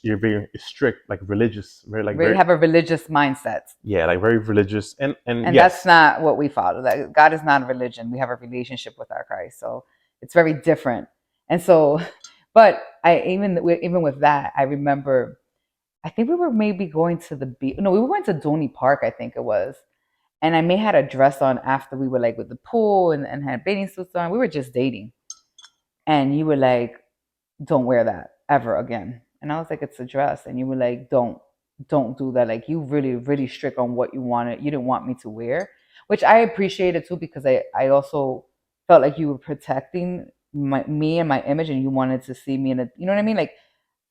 Speaker 1: you're very strict, like religious, very like
Speaker 2: We
Speaker 1: very
Speaker 2: have a religious mindset,
Speaker 1: yeah, like very religious, and
Speaker 2: and that's
Speaker 1: yes,
Speaker 2: not what we follow. That God is not a religion. We have a relationship with our Christ, so it's very different. And so, but I even with that, I remember. I think we were maybe going to the beach. No, we were going to Donny Park, I think it was. And I may had a dress on after we were like with the pool and had bathing suits on. We were just dating. And you were like, don't wear that ever again. And I was like, it's a dress. And you were like, don't do that. Like you really, really strict on what you didn't want me to wear, which I appreciated too, because I also felt like you were protecting me and my image and you wanted to see me in a, you know what I mean? Like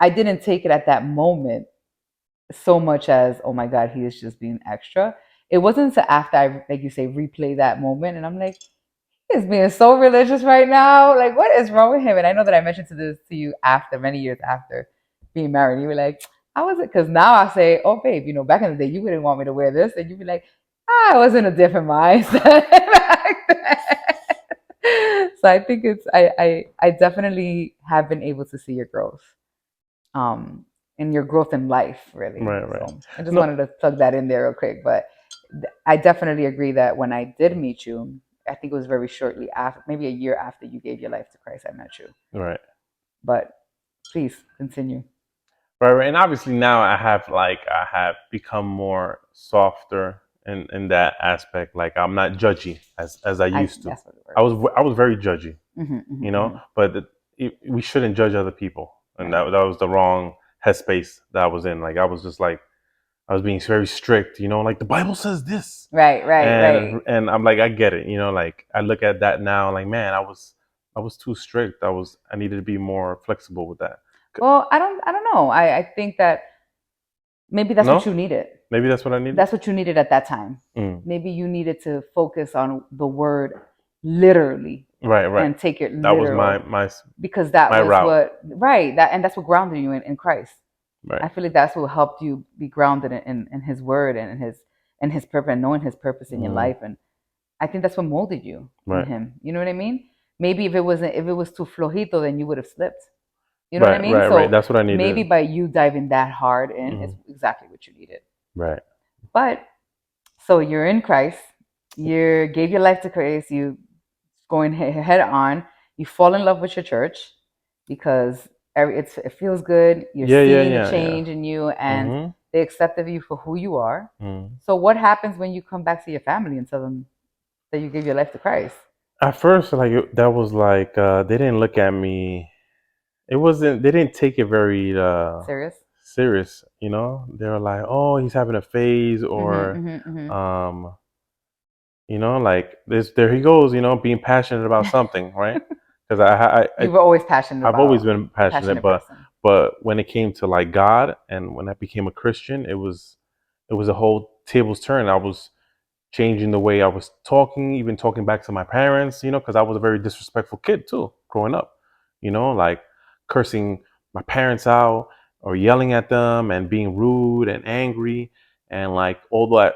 Speaker 2: I didn't take it at that moment so much as, oh my God, he is just being extra. It wasn't until after I, like you say, replay that moment and I'm like, he is being so religious right now. Like, what is wrong with him? And I know that I mentioned this to you after many years after being married. You were like, how was it? Because now I say, oh babe, back in the day you wouldn't want me to wear this, and you'd be like, I was in a different mindset back then. So I think I definitely have been able to see your growth, um, and your growth in life, really.
Speaker 1: right, right.
Speaker 2: So I just
Speaker 1: No,
Speaker 2: wanted to plug that in there real quick. But I definitely agree that when I did meet you, I think it was very shortly after, maybe a year after you gave your life to Christ, I met you.
Speaker 1: right.
Speaker 2: But please continue.
Speaker 1: Right, right. And obviously now I have become more softer in that aspect. Like I'm not judgy as I used to.
Speaker 2: That's what the word is.
Speaker 1: I was very judgy,
Speaker 2: Mm-hmm, mm-hmm, mm-hmm.
Speaker 1: but we shouldn't judge other people, and
Speaker 2: Right.
Speaker 1: that was the wrong headspace that I was in. Like I was just like I was being very strict, like the Bible says this,
Speaker 2: Right, right, right.
Speaker 1: and I'm like I get it, like I look at that now, like man, I was too strict. I needed to be more flexible with that.
Speaker 2: Well, I don't know. I think that maybe that's what
Speaker 1: No,
Speaker 2: you needed.
Speaker 1: maybe that's what I needed.
Speaker 2: That's what you needed at that time.
Speaker 1: Mm.
Speaker 2: Maybe you needed to focus on the word literally
Speaker 1: Right, right.
Speaker 2: and take it
Speaker 1: That was
Speaker 2: literal
Speaker 1: my
Speaker 2: because that
Speaker 1: my
Speaker 2: was
Speaker 1: route.
Speaker 2: what right that and that's what grounded you in Christ.
Speaker 1: Right.
Speaker 2: I feel like that's what helped you be grounded in His Word and in His purpose and knowing His purpose in your
Speaker 1: Mm.
Speaker 2: life. And I think that's what molded you in
Speaker 1: Right.
Speaker 2: Him. You know what I mean? Maybe if it was too flojito, then you would have slipped. You know what I
Speaker 1: Right.
Speaker 2: mean?
Speaker 1: Right. Right.
Speaker 2: So
Speaker 1: That's what I
Speaker 2: maybe
Speaker 1: needed.
Speaker 2: by you diving that hard in is
Speaker 1: Mm.
Speaker 2: exactly what you needed.
Speaker 1: Right.
Speaker 2: But so you're in Christ, you gave your life to Christ, you going head on, you fall in love with your church because it feels good. You're
Speaker 1: Yeah. Yeah.
Speaker 2: seeing the
Speaker 1: Yeah. Yeah.
Speaker 2: change in you, and
Speaker 1: Mm-hmm.
Speaker 2: they accepted you for who you are.
Speaker 1: Mm.
Speaker 2: So what happens when you come back to your family and tell them that you gave your life to Christ?
Speaker 1: At first, that was like they didn't look at me. It wasn't. They didn't take it very
Speaker 2: Serious?
Speaker 1: serious. You know, they were like, "Oh, he's having a phase,"
Speaker 2: Mhm.
Speaker 1: or,
Speaker 2: Mhm. Mhm.
Speaker 1: um, you know, like this. There he goes. You know, being passionate about something, right? Because
Speaker 2: You were always passionate
Speaker 1: I've always
Speaker 2: about
Speaker 1: been passionate,
Speaker 2: passionate person.
Speaker 1: but when it came to like God and when I became a Christian, it was a whole tables turn. I was changing the way I was talking, even talking back to my parents, you know, because I was a very disrespectful kid too, growing up, you know, like cursing my parents out or yelling at them and being rude and angry. And like all that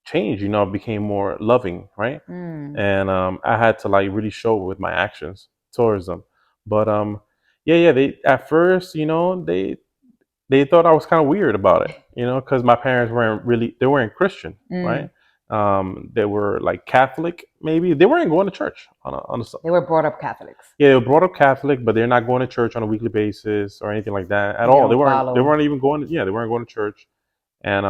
Speaker 1: changed, you know, I became more loving, right?
Speaker 2: Mm.
Speaker 1: And I had to like really show with my actions towards them. But yeah, they at first, you know, they thought I was kind of weird about it, you know, because my parents they weren't Christian, right?
Speaker 2: Mm.
Speaker 1: They were like Catholic, maybe they weren't going to church on a
Speaker 2: They were brought up Catholics.
Speaker 1: yeah, they were brought up Catholic, but they're not going to church on a weekly basis or anything like that at
Speaker 2: They
Speaker 1: all.
Speaker 2: don't
Speaker 1: They
Speaker 2: follow.
Speaker 1: weren't even going yeah, they weren't going to church. And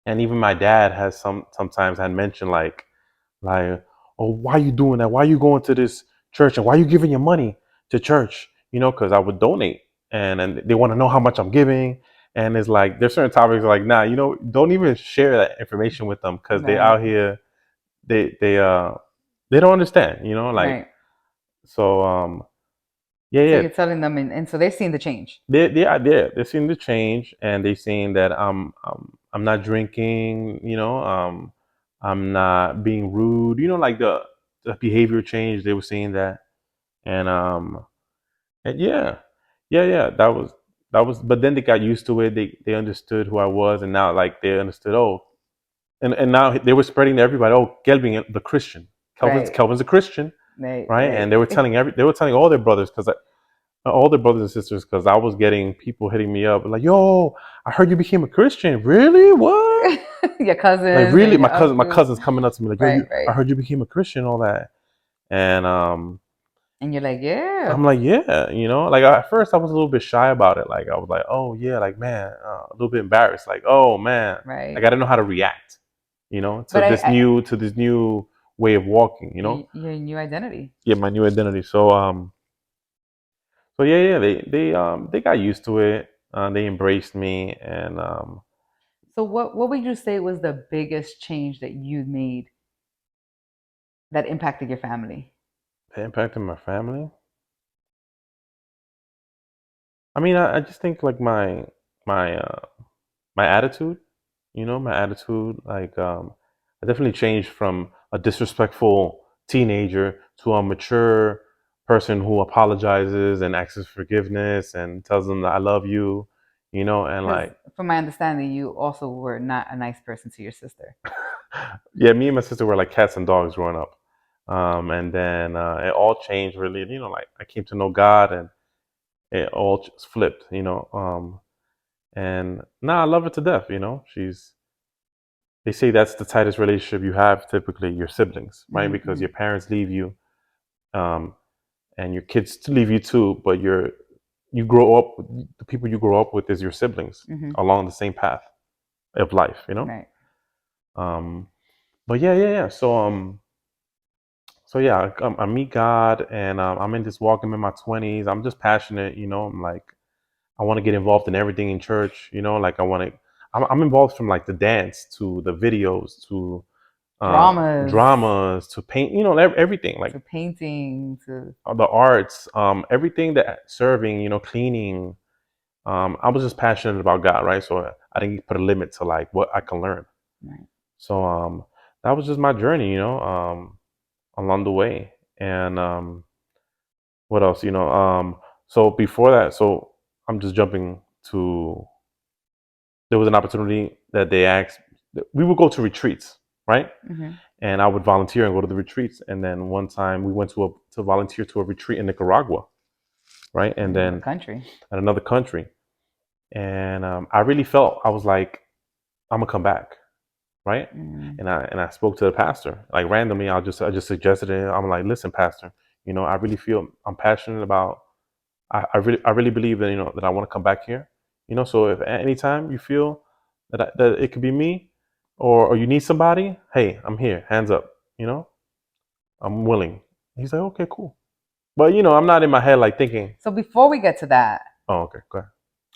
Speaker 1: and even my dad has sometimes had mentioned like, oh, why are you doing that? Why are you going to this church and why are you giving your money to church? You know, because I would donate and they want to know how much I'm giving. And it's like there's certain topics like, nah, you know, don't even share that information with them because they
Speaker 2: Right.
Speaker 1: out here they they uh they don't understand, you know, like
Speaker 2: Right.
Speaker 1: so yeah,
Speaker 2: So
Speaker 1: yeah.
Speaker 2: you're telling them, and so they're seeing the change.
Speaker 1: They're seeing the change and they're seeing that I'm not drinking, you know, I'm not being rude, you know, like the behavior change. They were seeing that, and yeah, yeah, that was. But then they got used to it. They understood who I was, and now like they understood. Oh, and now they were spreading to everybody. Oh, Kelvin, the Christian.
Speaker 2: Right.
Speaker 1: Kelvin's a Christian,
Speaker 2: Right.
Speaker 1: right? And
Speaker 2: Right.
Speaker 1: they were telling all their brothers because all their brothers and sisters because I was getting people hitting me up like, "Yo, I heard you became a Christian. Really? What?
Speaker 2: Your
Speaker 1: Like
Speaker 2: cousins
Speaker 1: really?"
Speaker 2: and your
Speaker 1: My
Speaker 2: uncles.
Speaker 1: cousins coming up to me like, "Yo,
Speaker 2: Right.
Speaker 1: I
Speaker 2: Right.
Speaker 1: heard you became a Christian, all that." And
Speaker 2: And you're like, yeah.
Speaker 1: I'm like, "Yeah," you know. Like at first, I was a little bit shy about it. Like I was like, "Oh yeah," like man, a little bit embarrassed. Like, "Oh man," like
Speaker 2: Right.
Speaker 1: I didn't know how to react, you know,
Speaker 2: But
Speaker 1: to this new way of walking, you know.
Speaker 2: your new identity.
Speaker 1: Yeah, my new identity. So yeah, they got used to it. They embraced me, and
Speaker 2: So what would you say was the biggest change that you made that impacted your family?
Speaker 1: the impact on my family. I mean, I just think like my my attitude. You know, my attitude. Like I definitely changed from a disrespectful teenager to a mature person who apologizes and asks for forgiveness and tells them that I love you. You know, and
Speaker 2: Because
Speaker 1: like
Speaker 2: from my understanding, you also were not a nice person to your sister.
Speaker 1: yeah, me and my sister were like cats and dogs growing up. And then it all changed really, you know, like I came to know God and it all just flipped, you know. And now I love her to death, you know. They say that's the tightest relationship you have, typically your siblings, right? Because
Speaker 2: Mm-hmm.
Speaker 1: your parents leave you, um, and your kids leave you too, but you grow up, the people you grow up with is your siblings
Speaker 2: Mm-hmm.
Speaker 1: along the same path of life, you know.
Speaker 2: Right.
Speaker 1: Um, but yeah. So yeah, I meet God, and I'm in this walk. I'm in my 20s. I'm just passionate, you know. I'm like, I want to get involved in everything in church, you know. Like I want to. I'm involved from like the dance to the videos to
Speaker 2: Dramas
Speaker 1: dramas to paint, you know, everything like
Speaker 2: to painting to
Speaker 1: the arts, everything that serving, you know, cleaning. I was just passionate about God, right? So I didn't put a limit to like what I can learn.
Speaker 2: right.
Speaker 1: So that was just my journey, you know, along the way, and what else? You know, so before that, so I'm just jumping to. There was an opportunity that they asked. We would go to retreats, right?
Speaker 2: Mm-hmm.
Speaker 1: And I would volunteer and go to the retreats. And then one time we went to volunteer to a retreat in Nicaragua, right? And
Speaker 2: Another
Speaker 1: then
Speaker 2: country.
Speaker 1: at another country, and I really felt I was like, I'm gonna come back, right?
Speaker 2: Mm.
Speaker 1: And I spoke to the pastor like randomly. I just suggested it. I'm like, listen, pastor, you know, I really feel I'm passionate about I really believe that you know that I want to come back here. You know, so if at any time you feel that it could be me, or you need somebody, hey, I'm here, hands up. You know, I'm willing. He's like, okay, cool. But you know, I'm not in my head like thinking,
Speaker 2: So before we get to that,
Speaker 1: oh, okay, go ahead.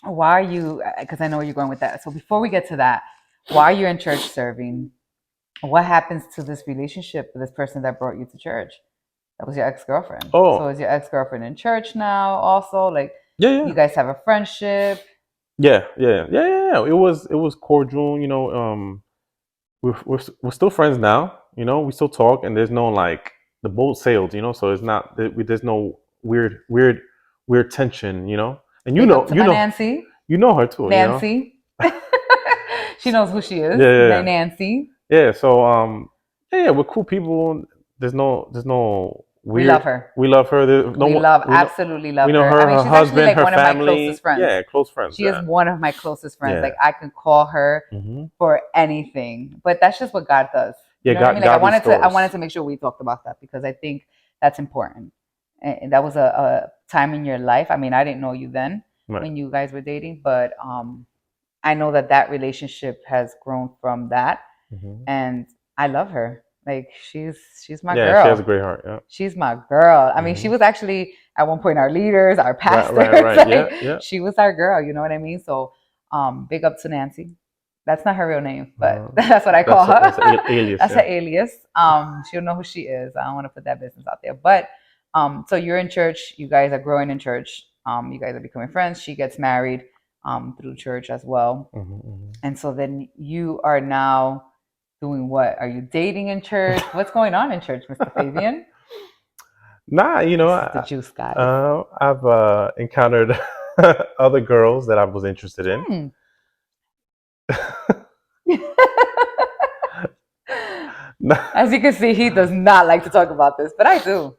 Speaker 2: why are you, because I know where you're going with that. So before we get to that, while you're in church serving, what happens to this relationship with this person that brought you to church? That was your ex-girlfriend. So
Speaker 1: Oh,
Speaker 2: is your ex-girlfriend in church now also? Like,
Speaker 1: yeah,
Speaker 2: you
Speaker 1: yeah.
Speaker 2: guys have a friendship?
Speaker 1: Yeah. It was cordial. We're still friends now. We still talk, and there's no like the boat sailed. So it's not there's no weird tension. And
Speaker 2: Big up to my Nancy.
Speaker 1: you know her too.
Speaker 2: Nancy. She knows who she is.
Speaker 1: Yeah, yeah, yeah.
Speaker 2: Nancy.
Speaker 1: Yeah. So yeah, we're cool people. There's no
Speaker 2: We
Speaker 1: weird.
Speaker 2: love her.
Speaker 1: We love her. There's no
Speaker 2: We
Speaker 1: one.
Speaker 2: love,
Speaker 1: We know
Speaker 2: absolutely
Speaker 1: we
Speaker 2: love
Speaker 1: know
Speaker 2: her.
Speaker 1: her,
Speaker 2: I mean,
Speaker 1: her
Speaker 2: she's actually
Speaker 1: husband,
Speaker 2: like
Speaker 1: her
Speaker 2: one of my closest
Speaker 1: family.
Speaker 2: friends.
Speaker 1: Yeah, close friends.
Speaker 2: She is
Speaker 1: Yeah,
Speaker 2: one of my closest friends.
Speaker 1: yeah.
Speaker 2: Like, I can call her
Speaker 1: Hmm.
Speaker 2: for anything. But that's just what God does. You
Speaker 1: Yeah,
Speaker 2: know what I mean? Like,
Speaker 1: God
Speaker 2: I wanted
Speaker 1: restores.
Speaker 2: to make sure we talked about that because I think that's important. And that was a time in your life. I mean, I didn't know you then
Speaker 1: Right.
Speaker 2: when you guys were dating, but I know that that relationship has grown from that,
Speaker 1: Hmm.
Speaker 2: and I love her. Like, she's my
Speaker 1: Yeah, she has a
Speaker 2: girl.
Speaker 1: great heart. Yeah.
Speaker 2: She's my girl. I mean, she
Speaker 1: Hmm.
Speaker 2: was actually at one point our leaders, our
Speaker 1: Right, right,
Speaker 2: pastors.
Speaker 1: right. Yeah,
Speaker 2: Like,
Speaker 1: yeah.
Speaker 2: she was our girl. You know what I mean? So, big up to Nancy. That's not her real name, but
Speaker 1: Uh,
Speaker 2: that's what I call
Speaker 1: that's
Speaker 2: her.
Speaker 1: alias.
Speaker 2: That's her
Speaker 1: Yeah.
Speaker 2: alias. She'll know who she is. I don't want to put that business out there. But so you're in church. You guys are growing in church. You guys are becoming friends. She gets married through church as well.
Speaker 1: Hmm.
Speaker 2: And so then you are now doing what? Are you dating in church? What's going on in church, Mr. Fabian?
Speaker 1: Nah,
Speaker 2: This is the juice, guys.
Speaker 1: I've encountered other girls that I was interested in.
Speaker 2: Hmm. As you can see, he does not like to talk about this, but I do.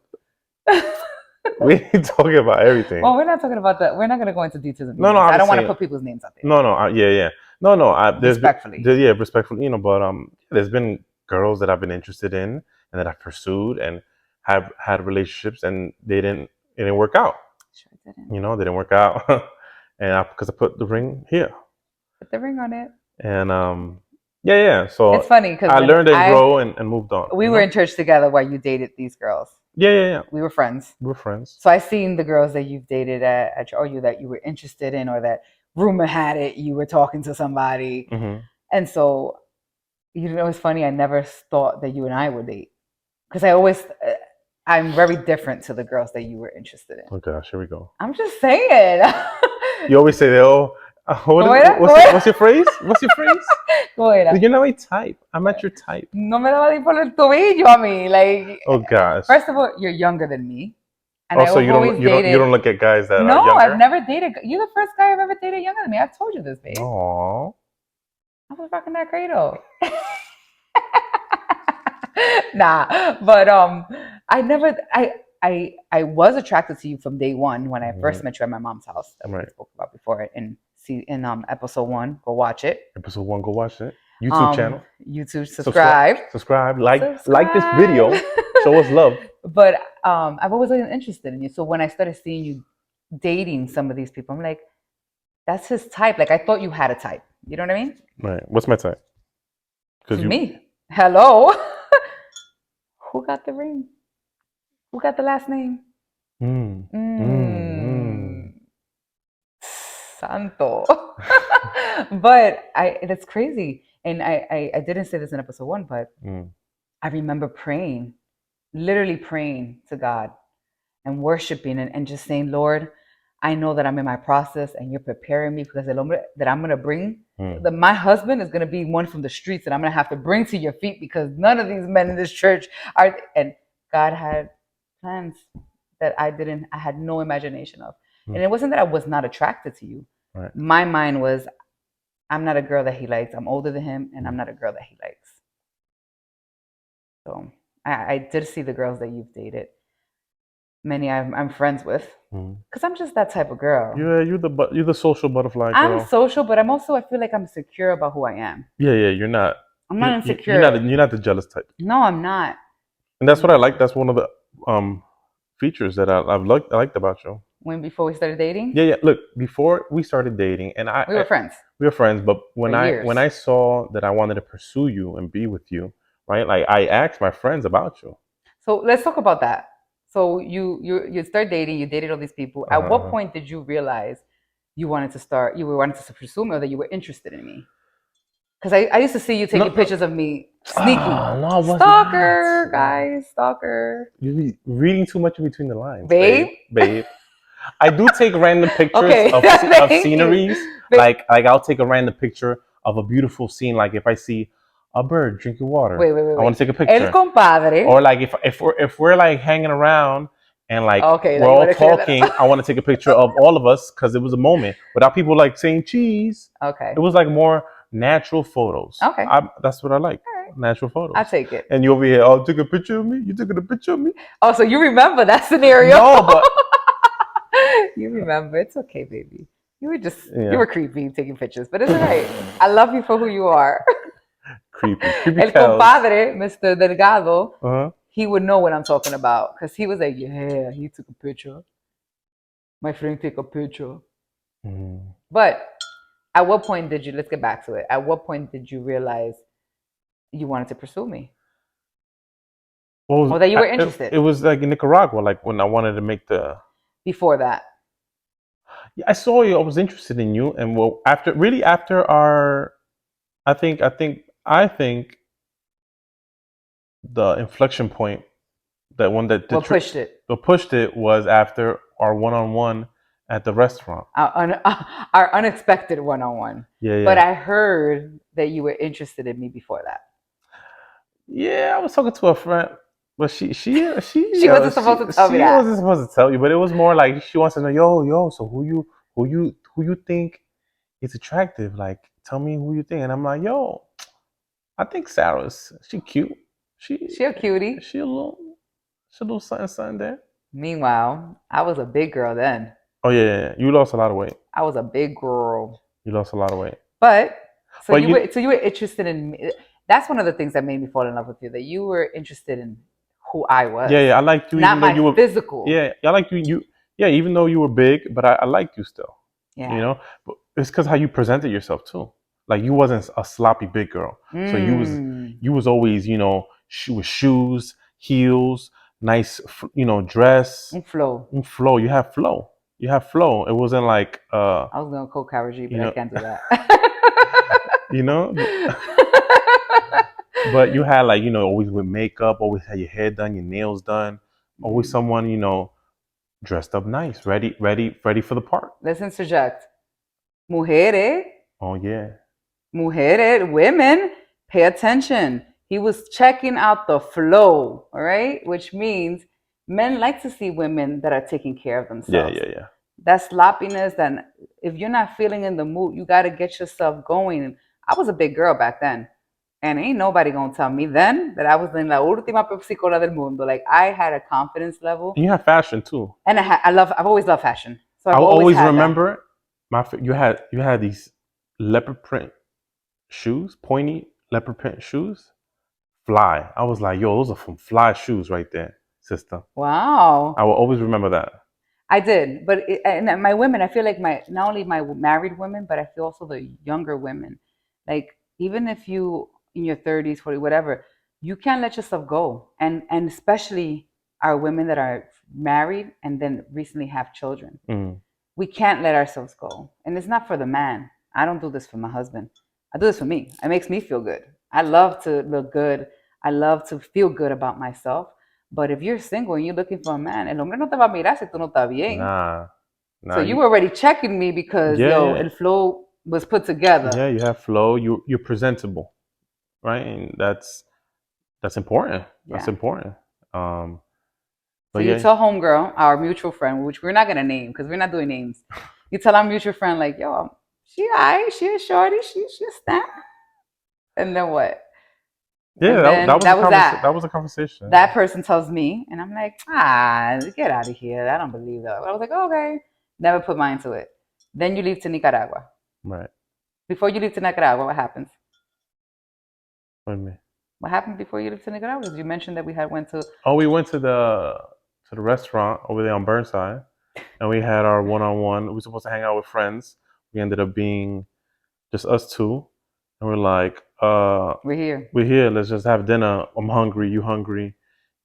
Speaker 1: We ain't talking about everything.
Speaker 2: Well, we're not talking about that. We're not going to go into details of
Speaker 1: No, no,
Speaker 2: names.
Speaker 1: I'm
Speaker 2: I
Speaker 1: just
Speaker 2: don't want to
Speaker 1: saying.
Speaker 2: put people's names out there.
Speaker 1: No, no, yeah, yeah. No, no.
Speaker 2: Respectfully.
Speaker 1: Yeah, respectfully, but there's been girls that I've been interested in and that I've pursued and have had relationships, and it didn't work out.
Speaker 2: Sure didn't.
Speaker 1: They didn't work out, and because I put the ring here,
Speaker 2: Put the ring on it.
Speaker 1: and yeah, yeah.
Speaker 2: It's
Speaker 1: So
Speaker 2: funny because
Speaker 1: I
Speaker 2: when
Speaker 1: learned and grow and moved on.
Speaker 2: we were in church together while you dated these girls.
Speaker 1: Yeah, yeah, yeah.
Speaker 2: We were friends.
Speaker 1: We're friends.
Speaker 2: So I seen the girls that you've dated or you that you were interested in, or that rumor had it you were talking to somebody.
Speaker 1: Hmm.
Speaker 2: And so, it's funny. I never thought that you and I would date because I always, I'm very different to the girls that you were interested in.
Speaker 1: Oh gosh, here we go.
Speaker 2: I'm just saying.
Speaker 1: You always say that. Oh, what's your phrase? What's your phrase? You're not my type. I'm not your type.
Speaker 2: No me daba por el tobillo a mí. Like,
Speaker 1: Oh gosh.
Speaker 2: first of all, you're younger than me. And
Speaker 1: Also,
Speaker 2: I've always dated.
Speaker 1: you don't look at guys that
Speaker 2: No,
Speaker 1: are younger.
Speaker 2: I've never dated. You're the first guy I've ever dated younger than me. I've told you this, babe.
Speaker 1: Aww.
Speaker 2: I was rocking that cradle. Nah, but I never. I was attracted to you from day one when I first met you at my mom's house that we spoke about before in episode 1. Go watch it.
Speaker 1: Episode 1. Go watch it. YouTube channel.
Speaker 2: YouTube, subscribe.
Speaker 1: Subscribe. Like this video. Show us love.
Speaker 2: But I've always been interested in you. So when I started seeing you dating some of these people, I'm like, that's his type. Like, I thought you had a type. You know what I mean?
Speaker 1: Right. What's my type?
Speaker 2: Because me. Hello. Who got the ring? Who got the last name? Santo. But that's crazy. And I didn't say this in episode 1, but I remember praying, literally praying to God and worshiping and just saying, Lord, I know that I'm in my process and you're preparing me because the hombre that I'm going to bring, my husband is going to be one from the streets that I'm going to have to bring to your feet because none of these men in this church are. And God had plans that I had no imagination of. And it wasn't that I was not attracted to you.
Speaker 1: Right.
Speaker 2: My mind was, I'm not a girl that he likes. I'm older than him and I'm not a girl that he likes. So I did see the girls that you've dated. Many I'm friends with, because I'm just that type of girl.
Speaker 1: Yeah, you're the social butterfly girl.
Speaker 2: I'm social, but I feel like I'm secure about who I am.
Speaker 1: Yeah, you're not.
Speaker 2: I'm not insecure.
Speaker 1: You're not the jealous type.
Speaker 2: No, I'm not.
Speaker 1: And that's what I like. That's one of the features that I liked about you.
Speaker 2: Before we started dating?
Speaker 1: Yeah. Look, before we started dating, and
Speaker 2: we were friends.
Speaker 1: We were friends, but when I saw that I wanted to pursue you and be with you, right? Like, I asked my friends about you.
Speaker 2: So let's talk about that. So you start dating. You dated all these people. At what point did you realize you wanted to start, you wanted to pursue me, or that you were interested in me? Because I used to see you taking
Speaker 1: No,
Speaker 2: pictures of me sneaky.
Speaker 1: no, I was
Speaker 2: Stalker,
Speaker 1: not.
Speaker 2: guys, stalker.
Speaker 1: You be reading too much in between the lines, babe.
Speaker 2: Babe?
Speaker 1: Babe. I do take random pictures
Speaker 2: Okay,
Speaker 1: of
Speaker 2: thank you.
Speaker 1: sceneries.
Speaker 2: Babe.
Speaker 1: Like I'll take a random picture of a beautiful scene. Like if I see a bird drinking water, I want
Speaker 2: Wait.
Speaker 1: to take a
Speaker 2: El
Speaker 1: picture. Or
Speaker 2: compadre.
Speaker 1: like if we're like hanging around and like
Speaker 2: Okay, now
Speaker 1: we're
Speaker 2: you
Speaker 1: all
Speaker 2: want to clear that
Speaker 1: talking,
Speaker 2: up.
Speaker 1: I want to take a picture of all of us because it was a moment without people like saying cheese.
Speaker 2: Okay.
Speaker 1: It was like more natural photos.
Speaker 2: Okay.
Speaker 1: That's what I like,
Speaker 2: All right.
Speaker 1: natural
Speaker 2: I'll
Speaker 1: photos.
Speaker 2: take it.
Speaker 1: And you over here, oh, took a picture of me. You took a picture of me.
Speaker 2: Oh, so you remember that scenario?
Speaker 1: No, but
Speaker 2: You remember. It's okay, baby. You
Speaker 1: yeah,
Speaker 2: were creepy taking pictures, but it's all right. I love you for who you are.
Speaker 1: creepy
Speaker 2: El
Speaker 1: cows.
Speaker 2: compadre, Mr. Delgado,
Speaker 1: Uh-huh.
Speaker 2: he would know what I'm talking about because he was like, yeah, he took a picture. My friend took a picture.
Speaker 1: Mm.
Speaker 2: But at what point did you, let's get back to it. At what point did you realize you wanted to pursue me
Speaker 1: Well,
Speaker 2: or that you were
Speaker 1: it
Speaker 2: interested
Speaker 1: was like in Nicaragua, like when I wanted to make the.
Speaker 2: before that?
Speaker 1: Yeah, I saw you. I was interested in you, and well, after our, I think the inflection point, that one
Speaker 2: What pushed it?
Speaker 1: that pushed it was after our one-on-one at the restaurant.
Speaker 2: Our unexpected one on one.
Speaker 1: Yeah,
Speaker 2: But
Speaker 1: yeah,
Speaker 2: I heard that you were interested in me before that.
Speaker 1: yeah. I was talking to a friend, but
Speaker 2: She wasn't supposed to tell me
Speaker 1: she
Speaker 2: that.
Speaker 1: wasn't supposed to tell you, but it was more like she wants to know, yo. So who you think is attractive? Like, tell me who you think. And I'm like, yo, I think Sarah's she cute. She
Speaker 2: She a cutie.
Speaker 1: she a little she a little something there.
Speaker 2: Meanwhile, I was a big girl then.
Speaker 1: Oh yeah, yeah, yeah. You lost a lot of weight.
Speaker 2: I was a big girl.
Speaker 1: You lost a lot of weight.
Speaker 2: But
Speaker 1: But you
Speaker 2: so you were interested in me. That's one of the things that made me fall in love with you. That you were interested in who I was,
Speaker 1: yeah, I liked you even
Speaker 2: not
Speaker 1: though
Speaker 2: my
Speaker 1: you were
Speaker 2: physical.
Speaker 1: yeah, I liked you yeah, even though you were big, but I liked you still. You
Speaker 2: Yeah.
Speaker 1: know? But it's cuz how you presented yourself too. Like you wasn't a sloppy big girl. So
Speaker 2: Mm.
Speaker 1: you was always, with shoes, heels, nice dress,
Speaker 2: Un flow.
Speaker 1: and flow. You have flow. You have flow. It wasn't like
Speaker 2: I was gonna quote Karol G,
Speaker 1: you
Speaker 2: but I
Speaker 1: know,
Speaker 2: can't do that.
Speaker 1: you know, but you had like always with makeup, always had your hair done, your nails done, always
Speaker 2: Mm.
Speaker 1: someone dressed up nice, ready for the part.
Speaker 2: Let's interject. Mujeres,
Speaker 1: Oh yeah,
Speaker 2: women, pay attention. He was checking out the flow, all right? Which means men like to see women that are taking care of
Speaker 1: yeah,
Speaker 2: themselves.
Speaker 1: yeah, yeah.
Speaker 2: That sloppiness, that if you're not feeling in the mood, you got to get yourself going. I was a big girl back then. And ain't nobody gonna tell me then that I was in la última pepsicola del mundo. Like I had a confidence level,
Speaker 1: And you have fashion too.
Speaker 2: and I've always loved fashion, so
Speaker 1: I
Speaker 2: I've
Speaker 1: will
Speaker 2: always
Speaker 1: always
Speaker 2: had that.
Speaker 1: remember you had these leopard print shoes, pointy leopard print shoes, fly. I was like, yo, those are some fly shoes right there, sister. I
Speaker 2: Wow.
Speaker 1: will always remember that.
Speaker 2: I did, but and my women, I feel like my not only my married women, but I feel also the younger women. Like even if you in your 30s, 40, whatever, you can't let yourself go, and especially our women that are married and then recently have children.
Speaker 1: Mm.
Speaker 2: We can't let ourselves go, and it's not for the man. I don't do this for my husband. I do this for me. It makes me feel good. I love to look good. I love to feel good about myself. But if you're single and you're looking for a man, el hombre no te va a mirar si tú no estás bien.
Speaker 1: Nah,
Speaker 2: So
Speaker 1: nah.
Speaker 2: you were already checking me because
Speaker 1: Yeah,
Speaker 2: yo,
Speaker 1: yeah,
Speaker 2: el flow was put together.
Speaker 1: yeah. You have flow. You're presentable, right? And that's important. That's
Speaker 2: Yeah.
Speaker 1: important. Um,
Speaker 2: So
Speaker 1: but
Speaker 2: you
Speaker 1: yeah,
Speaker 2: tell homegirl, our mutual friend, which we're not gonna name because we're not doing names. You tell our mutual friend like, yo, she alright, she a shorty, she a snap. And then what?
Speaker 1: yeah.
Speaker 2: And
Speaker 1: That
Speaker 2: then
Speaker 1: was a
Speaker 2: that was
Speaker 1: conversation.
Speaker 2: that.
Speaker 1: That was a conversation.
Speaker 2: That person tells me, and I'm like, get out of here. I don't believe that. I was like, okay. Never put mind to it. Then you leave to Nicaragua.
Speaker 1: Right.
Speaker 2: Before you leave to Nicaragua, what happens?
Speaker 1: What do you mean?
Speaker 2: What happened before you leave to Nicaragua? Because you mentioned that we had went to.
Speaker 1: Oh, we went to the restaurant over there on Burnside, and we had our one-on-one. We were supposed to hang out with friends. We ended up being just us two, and we're like,
Speaker 2: We're here.
Speaker 1: we're here. Let's just have dinner. I'm hungry. You hungry?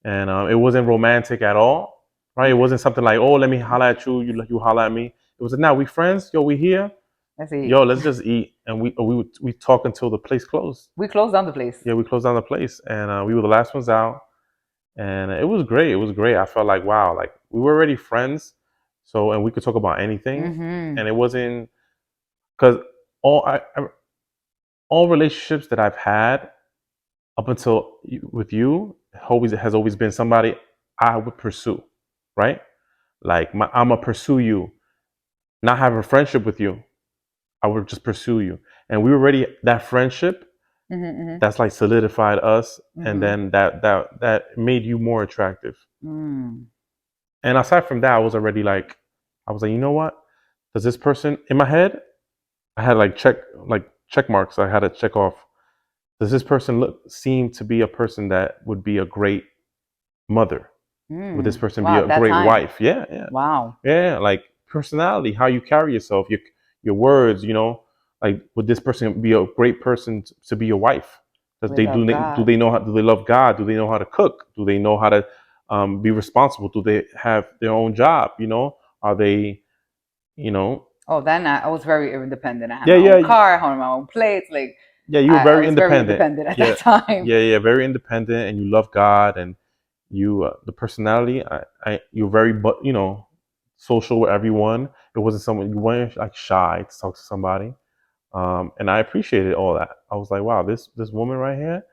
Speaker 1: And it wasn't romantic at all, right? It wasn't something like, oh, let me holler at you. You holler at me. It was like, now we friends. Yo, we here.
Speaker 2: Let's see.
Speaker 1: Yo, let's just eat. And we talk until the place closed.
Speaker 2: We closed down the place.
Speaker 1: Yeah, we closed down the place, and we were the last ones out. And it was great. It was great. I felt like, wow, like we were already friends, so and we could talk about anything,
Speaker 2: Mm-hmm.
Speaker 1: and it wasn't because all all relationships that I've had up until with you always has always been somebody I would pursue, right? Like I'm gonna pursue you, not have a friendship with you. I would just pursue you, and we were already that friendship.
Speaker 2: Mm-hmm.
Speaker 1: That's like solidified us, and
Speaker 2: Mm-hmm.
Speaker 1: then that made you more attractive.
Speaker 2: Mm.
Speaker 1: And aside from that, I was like, you know what? Does this person in my head? I had like check marks. I had to check off. Does this person seem to be a person that would be a great mother? Would this
Speaker 2: Mm.
Speaker 1: person be
Speaker 2: Wow,
Speaker 1: a
Speaker 2: at that
Speaker 1: great
Speaker 2: time.
Speaker 1: wife? Yeah, yeah,
Speaker 2: Wow.
Speaker 1: yeah. Like personality, how you carry yourself, your words. Like would this person be a great person to be your wife? Does
Speaker 2: We
Speaker 1: they
Speaker 2: love
Speaker 1: do
Speaker 2: God.
Speaker 1: they know how, do they love God? Do they know how to cook? Do they know how to be responsible? Do they have their own job? Are they you know
Speaker 2: Oh, then I was very independent. I had
Speaker 1: yeah,
Speaker 2: my
Speaker 1: yeah,
Speaker 2: own car, I had my own plates. Like
Speaker 1: yeah. You were
Speaker 2: I
Speaker 1: very
Speaker 2: was very
Speaker 1: independent.
Speaker 2: independent at
Speaker 1: Yeah,
Speaker 2: that time.
Speaker 1: yeah, yeah. Very independent, and you love God, and you the personality. You're very social with everyone. It wasn't someone you weren't like shy to talk to somebody. And I appreciated all that. I was like, wow, this woman right here,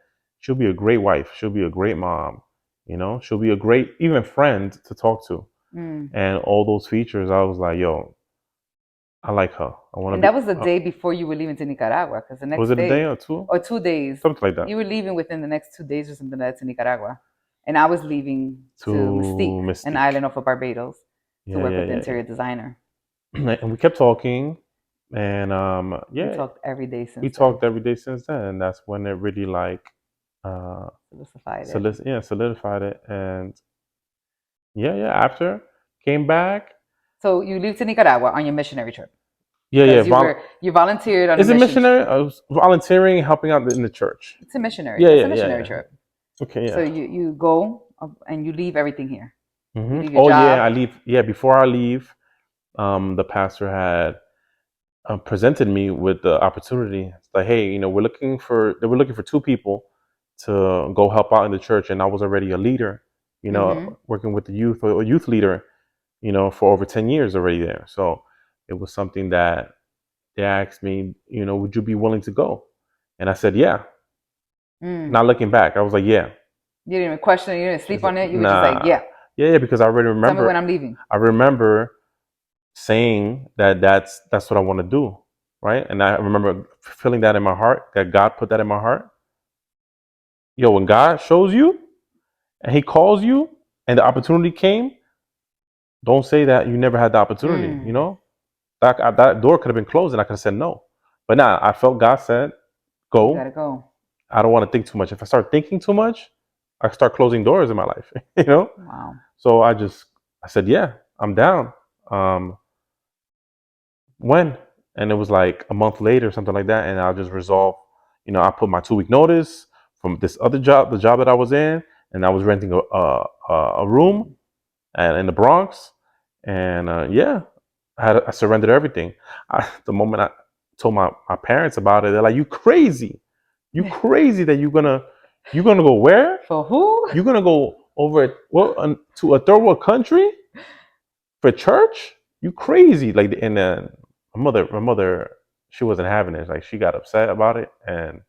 Speaker 1: she'll be a great wife. She'll be a great mom. She'll be a great even friend to talk to.
Speaker 2: Mm.
Speaker 1: And all those features, I was like, yo, I like her. I want
Speaker 2: And
Speaker 1: to
Speaker 2: that
Speaker 1: be.
Speaker 2: was the day before you were leaving to Nicaragua, because the
Speaker 1: Was
Speaker 2: next
Speaker 1: it a day
Speaker 2: day
Speaker 1: or two?
Speaker 2: or 2 days,
Speaker 1: Something like that.
Speaker 2: you were leaving within the next 2 days or something like that to Nicaragua. And I was leaving
Speaker 1: To
Speaker 2: to Mystique, an
Speaker 1: Mystique.
Speaker 2: island off of Barbados, to
Speaker 1: Yeah,
Speaker 2: work
Speaker 1: yeah,
Speaker 2: with the
Speaker 1: yeah,
Speaker 2: interior designer.
Speaker 1: yeah. And we kept talking, and
Speaker 2: We
Speaker 1: yeah,
Speaker 2: talked every day
Speaker 1: we
Speaker 2: since then,
Speaker 1: talked every day since then, and that's when it really like uh
Speaker 2: solidified it.
Speaker 1: solidified it. And yeah, yeah. After came back,
Speaker 2: So you leave to Nicaragua on your missionary trip
Speaker 1: yeah, yeah.
Speaker 2: because you volunteered on a
Speaker 1: Is it
Speaker 2: mission trip.
Speaker 1: missionary? I was volunteering, helping out in the church.
Speaker 2: It's a missionary.
Speaker 1: Yeah,
Speaker 2: That's a
Speaker 1: yeah, yeah,
Speaker 2: missionary
Speaker 1: yeah.
Speaker 2: trip.
Speaker 1: Okay,
Speaker 2: So
Speaker 1: yeah.
Speaker 2: you go and you leave everything here. You leave your
Speaker 1: Oh yeah, I
Speaker 2: job.
Speaker 1: leave. Yeah, before I leave, the pastor had presented me with the opportunity. It's like, hey, they were looking for two people to go help out in the church, and I was already a leader.
Speaker 2: Mm-hmm.
Speaker 1: Working with the youth or a youth leader. For over 10 years already there. So it was something that they asked me, would you be willing to go? And I said, yeah.
Speaker 2: Mm.
Speaker 1: Not looking back, I was like, yeah.
Speaker 2: You didn't even question it. You didn't sleep
Speaker 1: It's like,
Speaker 2: on it. You were just like,
Speaker 1: nah.
Speaker 2: yeah,
Speaker 1: Yeah, yeah, because I already
Speaker 2: tell me when
Speaker 1: remember.
Speaker 2: I'm leaving.
Speaker 1: I remember saying that that's what I want to do, right? And I remember feeling that in my heart, that God put that in my heart. Yo, when God shows you and He calls you, and the opportunity came, don't say that you never had the opportunity.
Speaker 2: Mm.
Speaker 1: That door could have been closed, and I could have said no. But nah, I felt God said,
Speaker 2: You
Speaker 1: "Go."
Speaker 2: gotta go.
Speaker 1: I don't want to think too much. If I start thinking too much, I start closing doors in my life.
Speaker 2: Wow.
Speaker 1: So I said, "Yeah, I'm down." Um, when? And it was like a month later, something like that, and I just resolved. I put my 2 week notice from this other job, the job that I was in, and I was renting a room and in the Bronx, and yeah, I surrendered everything. The moment I told my parents about it, they're like, you crazy that you're gonna go where?
Speaker 2: For who?
Speaker 1: You're gonna go to a third world country for church? You crazy? Like, and then my mother, she wasn't having it. Like, she got upset about it, and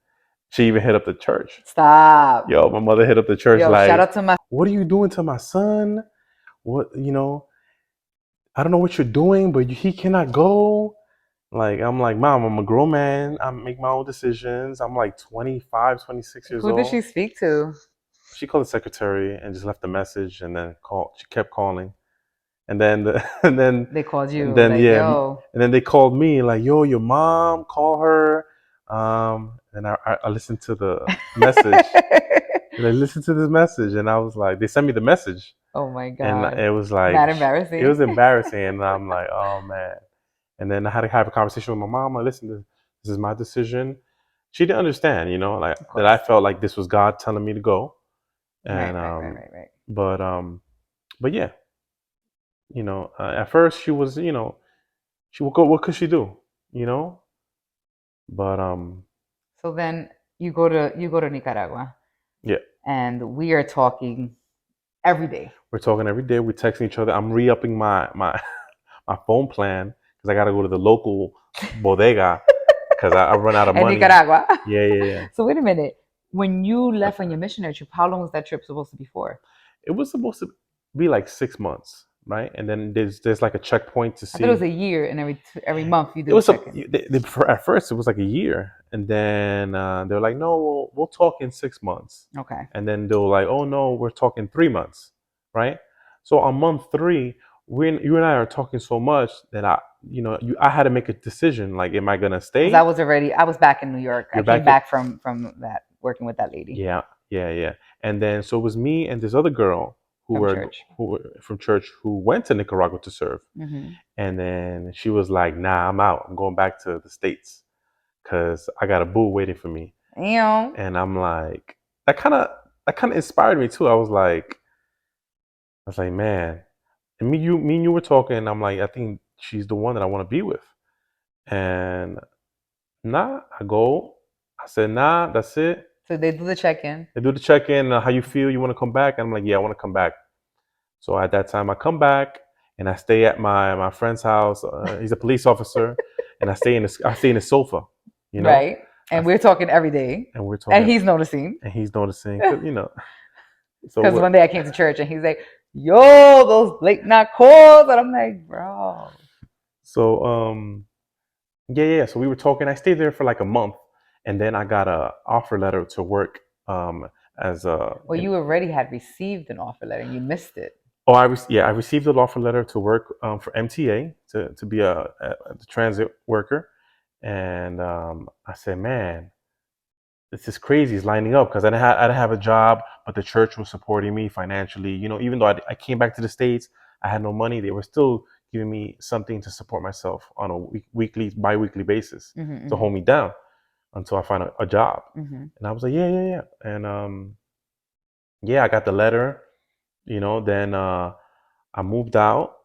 Speaker 1: she even hit up the church.
Speaker 2: Stop.
Speaker 1: Yo, my mother hit up the church
Speaker 2: Yo, shout
Speaker 1: like,
Speaker 2: out to my.
Speaker 1: what are you doing to my son? What I don't know what you're doing, but he cannot go. Like, I'm like, Mom, I'm a grown man. I make my own decisions. I'm like 25, 26 years
Speaker 2: Who did
Speaker 1: old.
Speaker 2: she speak to?
Speaker 1: She called the secretary and just left a message, and then called. She kept calling, and then
Speaker 2: They called
Speaker 1: and
Speaker 2: you
Speaker 1: then
Speaker 2: like,
Speaker 1: yeah,
Speaker 2: yo.
Speaker 1: and then they called me like, yo, your mom, call her. And I listened to the message, and I listened to this message, and I was like, they sent me the message,
Speaker 2: Oh my
Speaker 1: and
Speaker 2: God.
Speaker 1: it was like,
Speaker 2: Not
Speaker 1: it was
Speaker 2: embarrassing.
Speaker 1: embarrassing, and I'm like, oh man. And then I had to have a conversation with my mom. Like, listen, this is my decision. She didn't understand, like
Speaker 2: Of
Speaker 1: that. I
Speaker 2: course.
Speaker 1: felt like this was God telling me to go,
Speaker 2: Right,
Speaker 1: and
Speaker 2: right, right, right, right.
Speaker 1: but yeah, at first she was, She what could she do? You know. But
Speaker 2: So then you go to Nicaragua,
Speaker 1: yeah,
Speaker 2: and we are talking every day.
Speaker 1: we're talking every day. We're texting each other. I'm re-upping my my phone plan because I got to go to the local bodega because I run out of
Speaker 2: And
Speaker 1: money.
Speaker 2: Nicaragua.
Speaker 1: Yeah, yeah, yeah.
Speaker 2: So wait a minute. When you left on your missionary trip, how long was that trip supposed to be for?
Speaker 1: It was supposed to be like 6 months, right? And then there's like a checkpoint to
Speaker 2: I thought it was
Speaker 1: see.
Speaker 2: a year, and every month you
Speaker 1: It
Speaker 2: did a
Speaker 1: was
Speaker 2: check in.
Speaker 1: at first it was like a year, and then they're like, no, we'll talk in 6 months,
Speaker 2: Okay.
Speaker 1: and then they were like, oh no, we're talking 3 months, right? So on month three, you and I are talking so much that I had to make a decision. Like, am I gonna
Speaker 2: Because
Speaker 1: stay?
Speaker 2: I was back in New York. I
Speaker 1: You're
Speaker 2: came
Speaker 1: back at
Speaker 2: back from that working with that lady
Speaker 1: yeah, yeah, yeah. And then so it was me and this other girl
Speaker 2: from church.
Speaker 1: who were from church who went to Nicaragua to serve.
Speaker 2: Hmm.
Speaker 1: And then she was like, "Nah, I'm out. I'm going back to the States because I got a boo waiting for me."
Speaker 2: You
Speaker 1: And I'm like, that kind of that kind of inspired me too. I was like, man. And me and you were talking. And I'm like, I think she's the one that I want to be with. And nah, I go. I said, nah, that's it.
Speaker 2: so they do the check in.
Speaker 1: They do the check in. How you feel? You want to come back? And I'm like, yeah, I want to come back. So at that time, I come back and I stay at my friend's house. He's a police officer, and I stay in the sofa, you know.
Speaker 2: Right.
Speaker 1: I,
Speaker 2: And we're talking every day.
Speaker 1: and we're
Speaker 2: And
Speaker 1: talking,
Speaker 2: he's noticing.
Speaker 1: and he's noticing,
Speaker 2: Because
Speaker 1: So we're
Speaker 2: one day I came to church and he's like, yo, those late night calls. And I'm like, bro.
Speaker 1: so yeah, yeah. So we were talking. I stayed there for like a month, and then I got a offer letter to work as a.
Speaker 2: Well, you already had received an offer letter and you missed it.
Speaker 1: Oh, I received an offer letter to work for MTA to be a transit worker, and I said, man, this is crazy. It's lining up because I didn't have a job, but the church was supporting me financially. Even though I came back to the States, I had no money. They were still giving me something to support myself on a weekly, bi-weekly basis to
Speaker 2: Mm-hmm,
Speaker 1: hold me down until I find a job.
Speaker 2: mm-hmm.
Speaker 1: And I was like, yeah, yeah, yeah. And yeah, I got the letter. Then I moved out.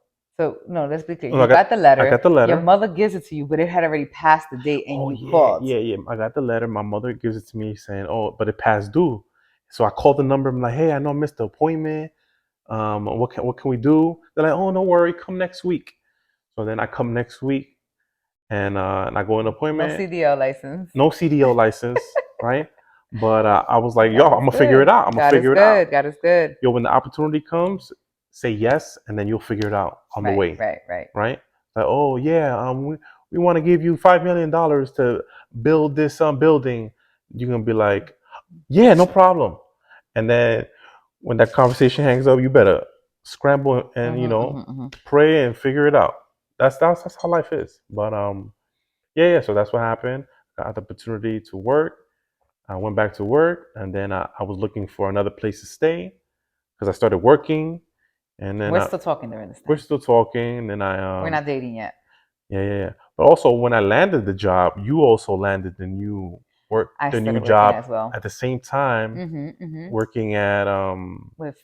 Speaker 2: So no, let's be clear.
Speaker 1: Oh,
Speaker 2: You got the
Speaker 1: I
Speaker 2: letter.
Speaker 1: got the
Speaker 2: Your
Speaker 1: letter.
Speaker 2: mother gives it to you, but it had already passed the date, and
Speaker 1: Oh
Speaker 2: you
Speaker 1: yeah,
Speaker 2: called.
Speaker 1: yeah, yeah. I got the letter. My mother gives it to me saying, "Oh, but it passed due." So I called the number. I'm like, "Hey, I know I missed the appointment. What can we do?" They're like, "Oh, don't worry. Come next week." So then I come next week, and I go in an
Speaker 2: No
Speaker 1: appointment.
Speaker 2: CDL license.
Speaker 1: No CDO license, right? But I was like, "Yo,
Speaker 2: God
Speaker 1: I'm
Speaker 2: is
Speaker 1: gonna figure it
Speaker 2: good.
Speaker 1: out. I'm gonna
Speaker 2: God is
Speaker 1: figure it out.
Speaker 2: good. God is good.
Speaker 1: Yo, when the opportunity comes, say yes, and then you'll figure it out on the
Speaker 2: Right,
Speaker 1: way,
Speaker 2: right, right.
Speaker 1: right?" Like, oh yeah, we want to give you $5 million to build this building. You're gonna be like, yeah, no problem. And then when that conversation hangs up, you better scramble and
Speaker 2: Mm-hmm, mm-hmm, mm-hmm.
Speaker 1: pray and figure it out. That's how life is. But yeah, yeah. So that's what happened. Got the opportunity to work. I went back to work, and then I was looking for another place to stay because I started working, and then
Speaker 2: We're still talking during this
Speaker 1: we're
Speaker 2: time.
Speaker 1: still talking. And then
Speaker 2: We're not dating yet.
Speaker 1: yeah, yeah, yeah. But also, when I landed the job, you also landed
Speaker 2: I
Speaker 1: the new
Speaker 2: started working
Speaker 1: job
Speaker 2: as well.
Speaker 1: at the same time,
Speaker 2: Mm-hmm, mm-hmm.
Speaker 1: working at
Speaker 2: With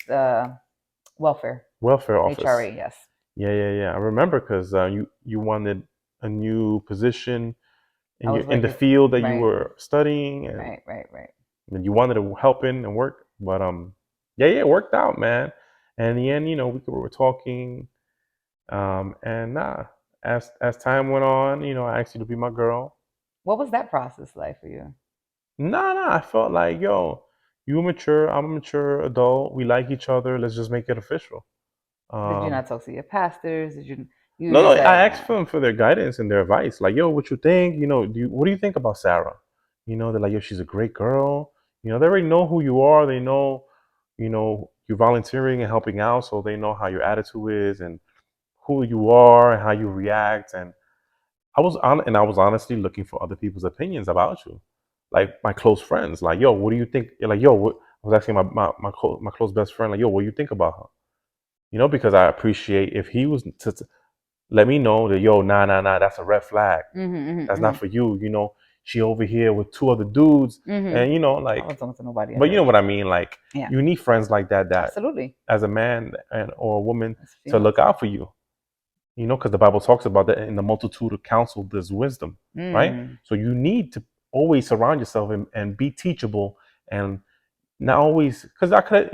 Speaker 2: welfare,
Speaker 1: welfare office.
Speaker 2: HRA, yes.
Speaker 1: Yeah, yeah, yeah. I remember because you wanted a new position
Speaker 2: I was
Speaker 1: in the
Speaker 2: working,
Speaker 1: field that you
Speaker 2: right,
Speaker 1: were studying,
Speaker 2: right, right, right.
Speaker 1: and you wanted to help in and work. But yeah, yeah, it worked out, man. And in the end, we were talking, and as time went on, I asked you to be my girl.
Speaker 2: What was that process like for you?
Speaker 1: Nah, nah. I felt like, yo, you mature, I'm a mature adult. We like each other. Let's just make it official.
Speaker 2: Did you
Speaker 1: Um,
Speaker 2: not talk to your pastors? Did you? You were
Speaker 1: no, no.
Speaker 2: just
Speaker 1: I
Speaker 2: like,
Speaker 1: asked them for their guidance and their advice. Like, yo, what you think? What do you think about Sarah? They're like, yo, she's a great girl. They already know who you are. They know, you're volunteering and helping out, so they know how your attitude is and who you are and how you react. And I was honestly looking for other people's opinions about you, like my close friends. Like, yo, what do you think? Like, yo, what? I was asking my close best friend, like, yo, what do you think about her? Because I appreciate if he was to let me know that, yo, nah, nah, nah, that's a red flag.
Speaker 2: mm-hmm, mm-hmm,
Speaker 1: That's
Speaker 2: mm-hmm.
Speaker 1: not for you. She over here with two other dudes,
Speaker 2: Mm-hmm.
Speaker 1: and
Speaker 2: I was
Speaker 1: like,
Speaker 2: talking to nobody at
Speaker 1: but you know
Speaker 2: church.
Speaker 1: what I mean. Like,
Speaker 2: Yeah,
Speaker 1: you need friends like that
Speaker 2: absolutely.
Speaker 1: as a man and or a woman
Speaker 2: It's
Speaker 1: to
Speaker 2: female
Speaker 1: look
Speaker 2: too.
Speaker 1: out for you. Because the Bible talks about that in the multitude of counsel, there's wisdom, right?
Speaker 2: Mm.
Speaker 1: So you need to always surround yourself and be teachable and not always, because I could,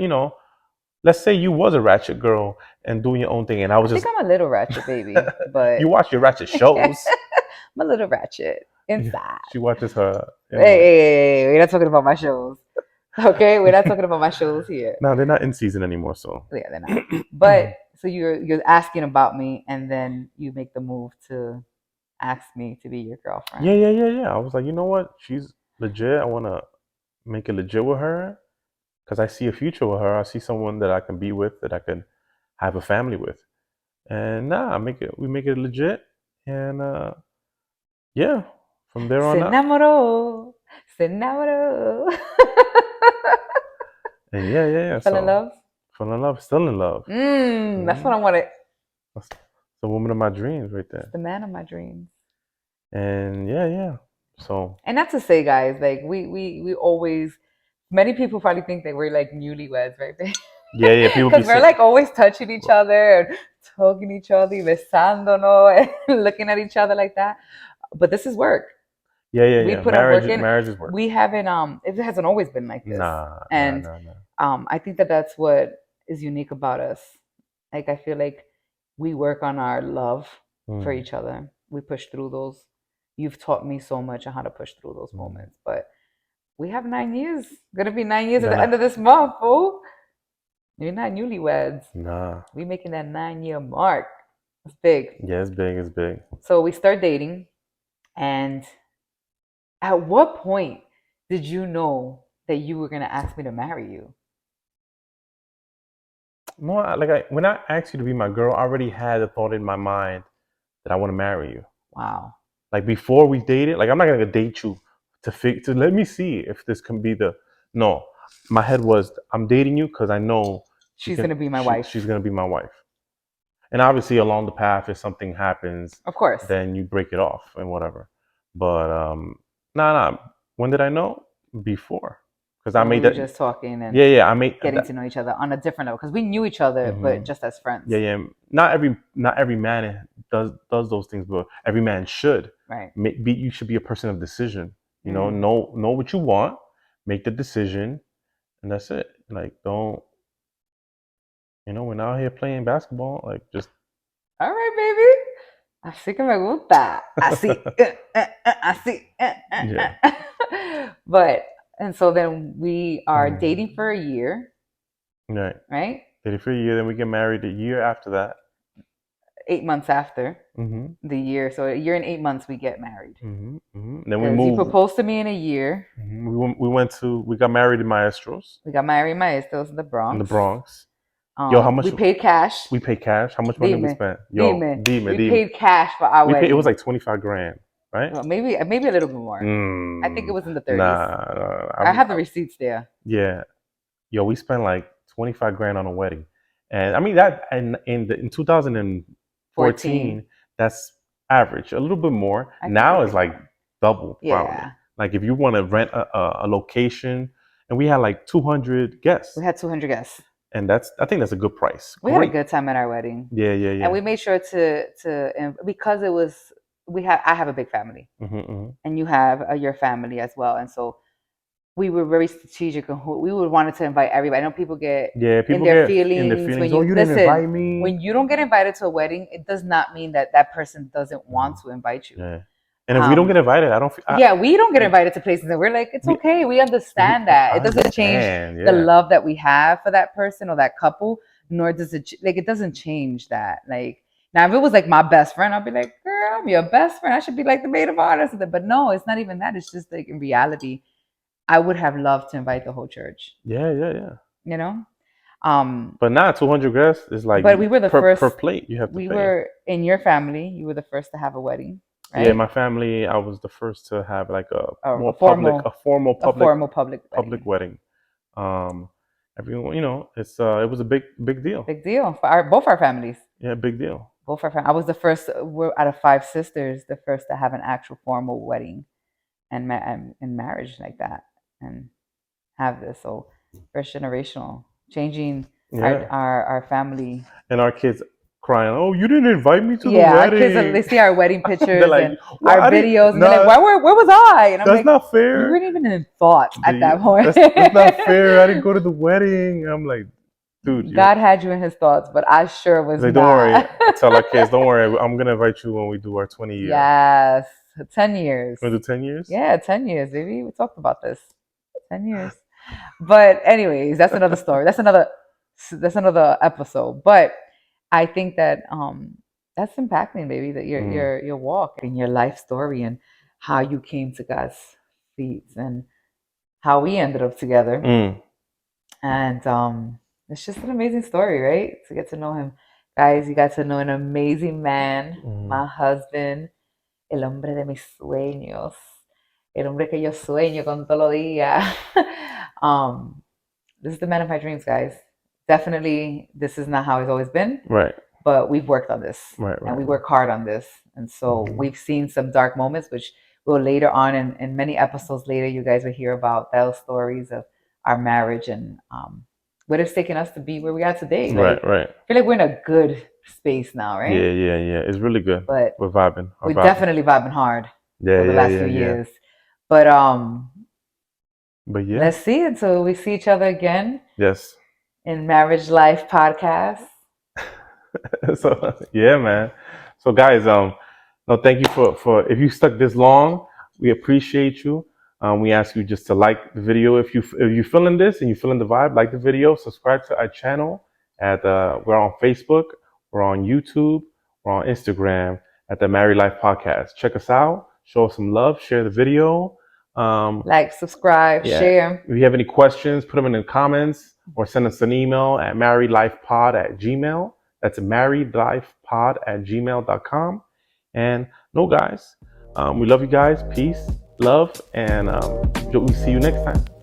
Speaker 1: let's say you was a ratchet girl and doing your own thing, and I
Speaker 2: I
Speaker 1: was
Speaker 2: think
Speaker 1: just,
Speaker 2: I'm a little ratchet baby, but
Speaker 1: you watch your ratchet
Speaker 2: I'm
Speaker 1: shows.
Speaker 2: a little ratchet inside.
Speaker 1: She watches her,
Speaker 2: Hey, hey, hey, hey, we're not talking about my shows. Okay, we're not talking about my shows here.
Speaker 1: no, they're not in season anymore, so.
Speaker 2: Yeah, they're not. But so you're asking about me, and then you make the move to ask me to be your
Speaker 1: Yeah,
Speaker 2: girlfriend.
Speaker 1: yeah, yeah, yeah. I was like, you know what? She's legit. I want to make it legit with her because I see a future with her. I see someone that I can be with, that I can have a family with. And we make it legit. And yeah, from there
Speaker 2: Se
Speaker 1: on out.
Speaker 2: enamoró, se enamoró.
Speaker 1: And yeah, yeah,
Speaker 2: You
Speaker 1: yeah.
Speaker 2: fell in
Speaker 1: So
Speaker 2: love?
Speaker 1: fell in love, still in love.
Speaker 2: That's what
Speaker 1: Mhm.
Speaker 2: I wanted.
Speaker 1: That's the woman of my dreams right
Speaker 2: It's
Speaker 1: there.
Speaker 2: the man of my dreams.
Speaker 1: And yeah, yeah. So
Speaker 2: And not to say, guys, like we always. Many people probably think that we're like newlyweds, right?
Speaker 1: yeah, yeah. People be
Speaker 2: Because we're
Speaker 1: saying,
Speaker 2: like always touching each other and hugging each other, besándonos, and looking at each other like that. But this is work.
Speaker 1: yeah, yeah,
Speaker 2: We
Speaker 1: yeah.
Speaker 2: put our work in.
Speaker 1: Marriage is work.
Speaker 2: We haven't. It hasn't always been like this,
Speaker 1: Nah, nah,
Speaker 2: and
Speaker 1: nah, nah.
Speaker 2: I think that that's what is unique about us. Like I feel like we work on our love for
Speaker 1: Mm,
Speaker 2: each other. We push through those. You've taught me so much on how to push through those
Speaker 1: mm.
Speaker 2: moments. But we have 9 years. Gonna be 9 years at
Speaker 1: Nah,
Speaker 2: the
Speaker 1: nah,
Speaker 2: end of this month, fool. You're not newlyweds.
Speaker 1: nah.
Speaker 2: We making that 9 year mark. It's big.
Speaker 1: Yeah, it's big. It's big.
Speaker 2: So we start dating, and at what point did you know that you were gonna ask me to marry you?
Speaker 1: No, when I asked you to be my girl, I already had a thought in my mind that I want to marry you.
Speaker 2: Wow.
Speaker 1: Like before we dated, like I'm not gonna date you to let me see if this can be the no. My head was I'm dating you because I know
Speaker 2: She's gonna be my
Speaker 1: she's
Speaker 2: wife.
Speaker 1: gonna be my wife. And obviously along the path, if something happens,
Speaker 2: Of course.
Speaker 1: then you break it off and whatever. But nah. When did I know? Before, because I
Speaker 2: When
Speaker 1: made
Speaker 2: we were
Speaker 1: that.
Speaker 2: just talking and
Speaker 1: Yeah, yeah. I made
Speaker 2: getting
Speaker 1: that.
Speaker 2: to know each other on a different level because we knew each other, but
Speaker 1: Hmm.
Speaker 2: just as friends.
Speaker 1: Yeah, yeah. Not every man does those things, but every man should.
Speaker 2: Right.
Speaker 1: You should be a person of decision.
Speaker 2: Mm.
Speaker 1: Know what you want, make the decision, and that's it. Like don't we're not here playing basketball. Like just
Speaker 2: All right, baby. Así que me gusta. Así. Así.
Speaker 1: yeah,
Speaker 2: But, and so then we are dating
Speaker 1: mm,
Speaker 2: for a year,
Speaker 1: right.
Speaker 2: right?
Speaker 1: Did it for a year, then we get married a year after that.
Speaker 2: 8 months after
Speaker 1: Mm-hmm.
Speaker 2: the year. So a year and 8 months we get married.
Speaker 1: Mm-hmm. Mm-hmm. Then we
Speaker 2: Because you
Speaker 1: moved.
Speaker 2: proposed to me in a year.
Speaker 1: Mhm. We got married in Maestros
Speaker 2: We got married in Maestos in the
Speaker 1: in the
Speaker 2: Bronx.
Speaker 1: Bronx. Yo, how
Speaker 2: We
Speaker 1: much
Speaker 2: paid cash.
Speaker 1: we pay cash? How much money we
Speaker 2: Dime,
Speaker 1: spent? Yo,
Speaker 2: dime. We
Speaker 1: dime.
Speaker 2: paid cash for our
Speaker 1: We paid. It was
Speaker 2: wedding.
Speaker 1: like 25 grand, right?
Speaker 2: Well, maybe a little bit more. I think it
Speaker 1: Mm,
Speaker 2: was in the 30s.
Speaker 1: nah.
Speaker 2: I have the receipts there.
Speaker 1: Yeah. Yo, we spent like 25 grand on a wedding, and I mean that in 2014,
Speaker 2: 14.
Speaker 1: that's average. A little bit more.
Speaker 2: I think we
Speaker 1: Now it's
Speaker 2: paid
Speaker 1: like
Speaker 2: more.
Speaker 1: double probably.
Speaker 2: Yeah.
Speaker 1: Like if you want to rent a location, and we had like 200 guests,
Speaker 2: We had 200 guests.
Speaker 1: and I think that's a good price.
Speaker 2: We had a
Speaker 1: Great.
Speaker 2: good time at our wedding.
Speaker 1: Yeah, yeah,
Speaker 2: And
Speaker 1: yeah.
Speaker 2: we made sure to because it was I have a big family
Speaker 1: Hmm, hmm.
Speaker 2: and you have your family as well. And so we were very strategic on who we would wanted to invite everybody. I know people get
Speaker 1: Yeah,
Speaker 2: in
Speaker 1: people
Speaker 2: their
Speaker 1: get in their
Speaker 2: feelings when
Speaker 1: feelings. Oh,
Speaker 2: you
Speaker 1: you didn't
Speaker 2: listen.
Speaker 1: invite me.
Speaker 2: When you don't get invited to a wedding, it does not mean that that person doesn't want
Speaker 1: Mhm.
Speaker 2: to invite you.
Speaker 1: Yeah. And if we don't get invited, I don't feel.
Speaker 2: Yeah, we don't get
Speaker 1: Like
Speaker 2: invited to places, and we're like, it's
Speaker 1: we,
Speaker 2: okay. We understand that.
Speaker 1: I
Speaker 2: It doesn't change
Speaker 1: understand.
Speaker 2: the
Speaker 1: Yeah.
Speaker 2: love that we have for that person or that couple, nor does it like it doesn't change that. Like now, if it was like my best friend, I'd be like, girl, I'm your best friend. I should be like the maid of honor. Or something. But no, it's not even that. It's just like in reality, I would have loved to invite the whole church.
Speaker 1: Yeah, yeah, yeah.
Speaker 2: You know, um,
Speaker 1: But now 200 guests is like
Speaker 2: but we were the
Speaker 1: per
Speaker 2: first.
Speaker 1: plate you have to
Speaker 2: We
Speaker 1: pay.
Speaker 2: were in your family. You were the first to have a wedding,
Speaker 1: Yeah,
Speaker 2: right?
Speaker 1: my family, I was the first to have like a
Speaker 2: A
Speaker 1: more public,
Speaker 2: formal,
Speaker 1: a
Speaker 2: formal public
Speaker 1: public
Speaker 2: wedding.
Speaker 1: wedding. Um, everyone, it was a big deal.
Speaker 2: Big deal for both our families.
Speaker 1: Yeah, big deal.
Speaker 2: Both our families. I was the first. We're out of five sisters, the first to have an actual formal wedding and marriage like that, and have this. So first generational, changing
Speaker 1: Yeah,
Speaker 2: our family.
Speaker 1: and our kids crying. Oh, you didn't invite me to the
Speaker 2: Yeah, our kids, they
Speaker 1: wedding.
Speaker 2: see our wedding
Speaker 1: They're
Speaker 2: pictures
Speaker 1: like,
Speaker 2: and
Speaker 1: well,
Speaker 2: our
Speaker 1: I didn't.
Speaker 2: videos, and they're like,
Speaker 1: Nah,
Speaker 2: where was I? And I'm
Speaker 1: that's
Speaker 2: like,
Speaker 1: not
Speaker 2: you
Speaker 1: fair.
Speaker 2: weren't even in thoughts at that point.
Speaker 1: That's not fair. I didn't go to the wedding. I'm like, dude, you're.
Speaker 2: God had you in his thoughts, but I sure was
Speaker 1: He's like, don't worry.
Speaker 2: not.
Speaker 1: I tell our kids, don't worry. I'm gonna invite you when we do our 20 year.
Speaker 2: Yes, 10 years.
Speaker 1: You wanna do 10 years?
Speaker 2: Yeah, 10 years, baby. We talked about this. 10 years. But anyways, that's another story. That's another episode. But I think that that's impacting, baby, that your walk and your life story and how you came to God's feet and how we ended up together.
Speaker 1: Mm.
Speaker 2: And it's just an amazing story, right? To get to know him. Guys, you got to know an amazing man,
Speaker 1: Mm.
Speaker 2: my husband, el hombre de mis sueños, el hombre que yo sueño con todo día. um, this is the man of my dreams, guys. Definitely, this is not how it's always been,
Speaker 1: Right.
Speaker 2: but we've worked on this
Speaker 1: Right.
Speaker 2: and
Speaker 1: Right.
Speaker 2: we work hard on this. And so
Speaker 1: Mhm.
Speaker 2: we've seen some dark moments, which will later on in many episodes later, you guys will hear about those stories of our marriage and what it's taken us to be where we are today.
Speaker 1: Right.
Speaker 2: Like,
Speaker 1: Right.
Speaker 2: I feel like we're in a good space now,
Speaker 1: Yeah.
Speaker 2: right?
Speaker 1: Yeah. Yeah. It's really good.
Speaker 2: But
Speaker 1: We're vibing. We're
Speaker 2: we're
Speaker 1: vibing.
Speaker 2: definitely vibing hard
Speaker 1: Yeah.
Speaker 2: for the
Speaker 1: Yeah.
Speaker 2: last
Speaker 1: Yeah.
Speaker 2: few
Speaker 1: Yeah.
Speaker 2: years. But
Speaker 1: Yeah.
Speaker 2: let's see until we see each other again
Speaker 1: Yes.
Speaker 2: in Marriage Life Podcast.
Speaker 1: So yeah, man. So guys, no, thank you for if you stuck this long, we appreciate you. We ask you just to like the video if you feeling this and you feeling the vibe, like the video, subscribe to our channel at we're on Facebook, we're on YouTube, we're on Instagram at the Married Life Podcast. Check us out, show us some love, share the video.
Speaker 2: Like, subscribe,
Speaker 1: Yeah.
Speaker 2: share.
Speaker 1: If you have any questions, put them in the comments or send us an email at marriedlifepod@gmail. That's marriedlifepod@gmail.com. And no, guys, we love you guys. Peace, love, and we'll see you next time.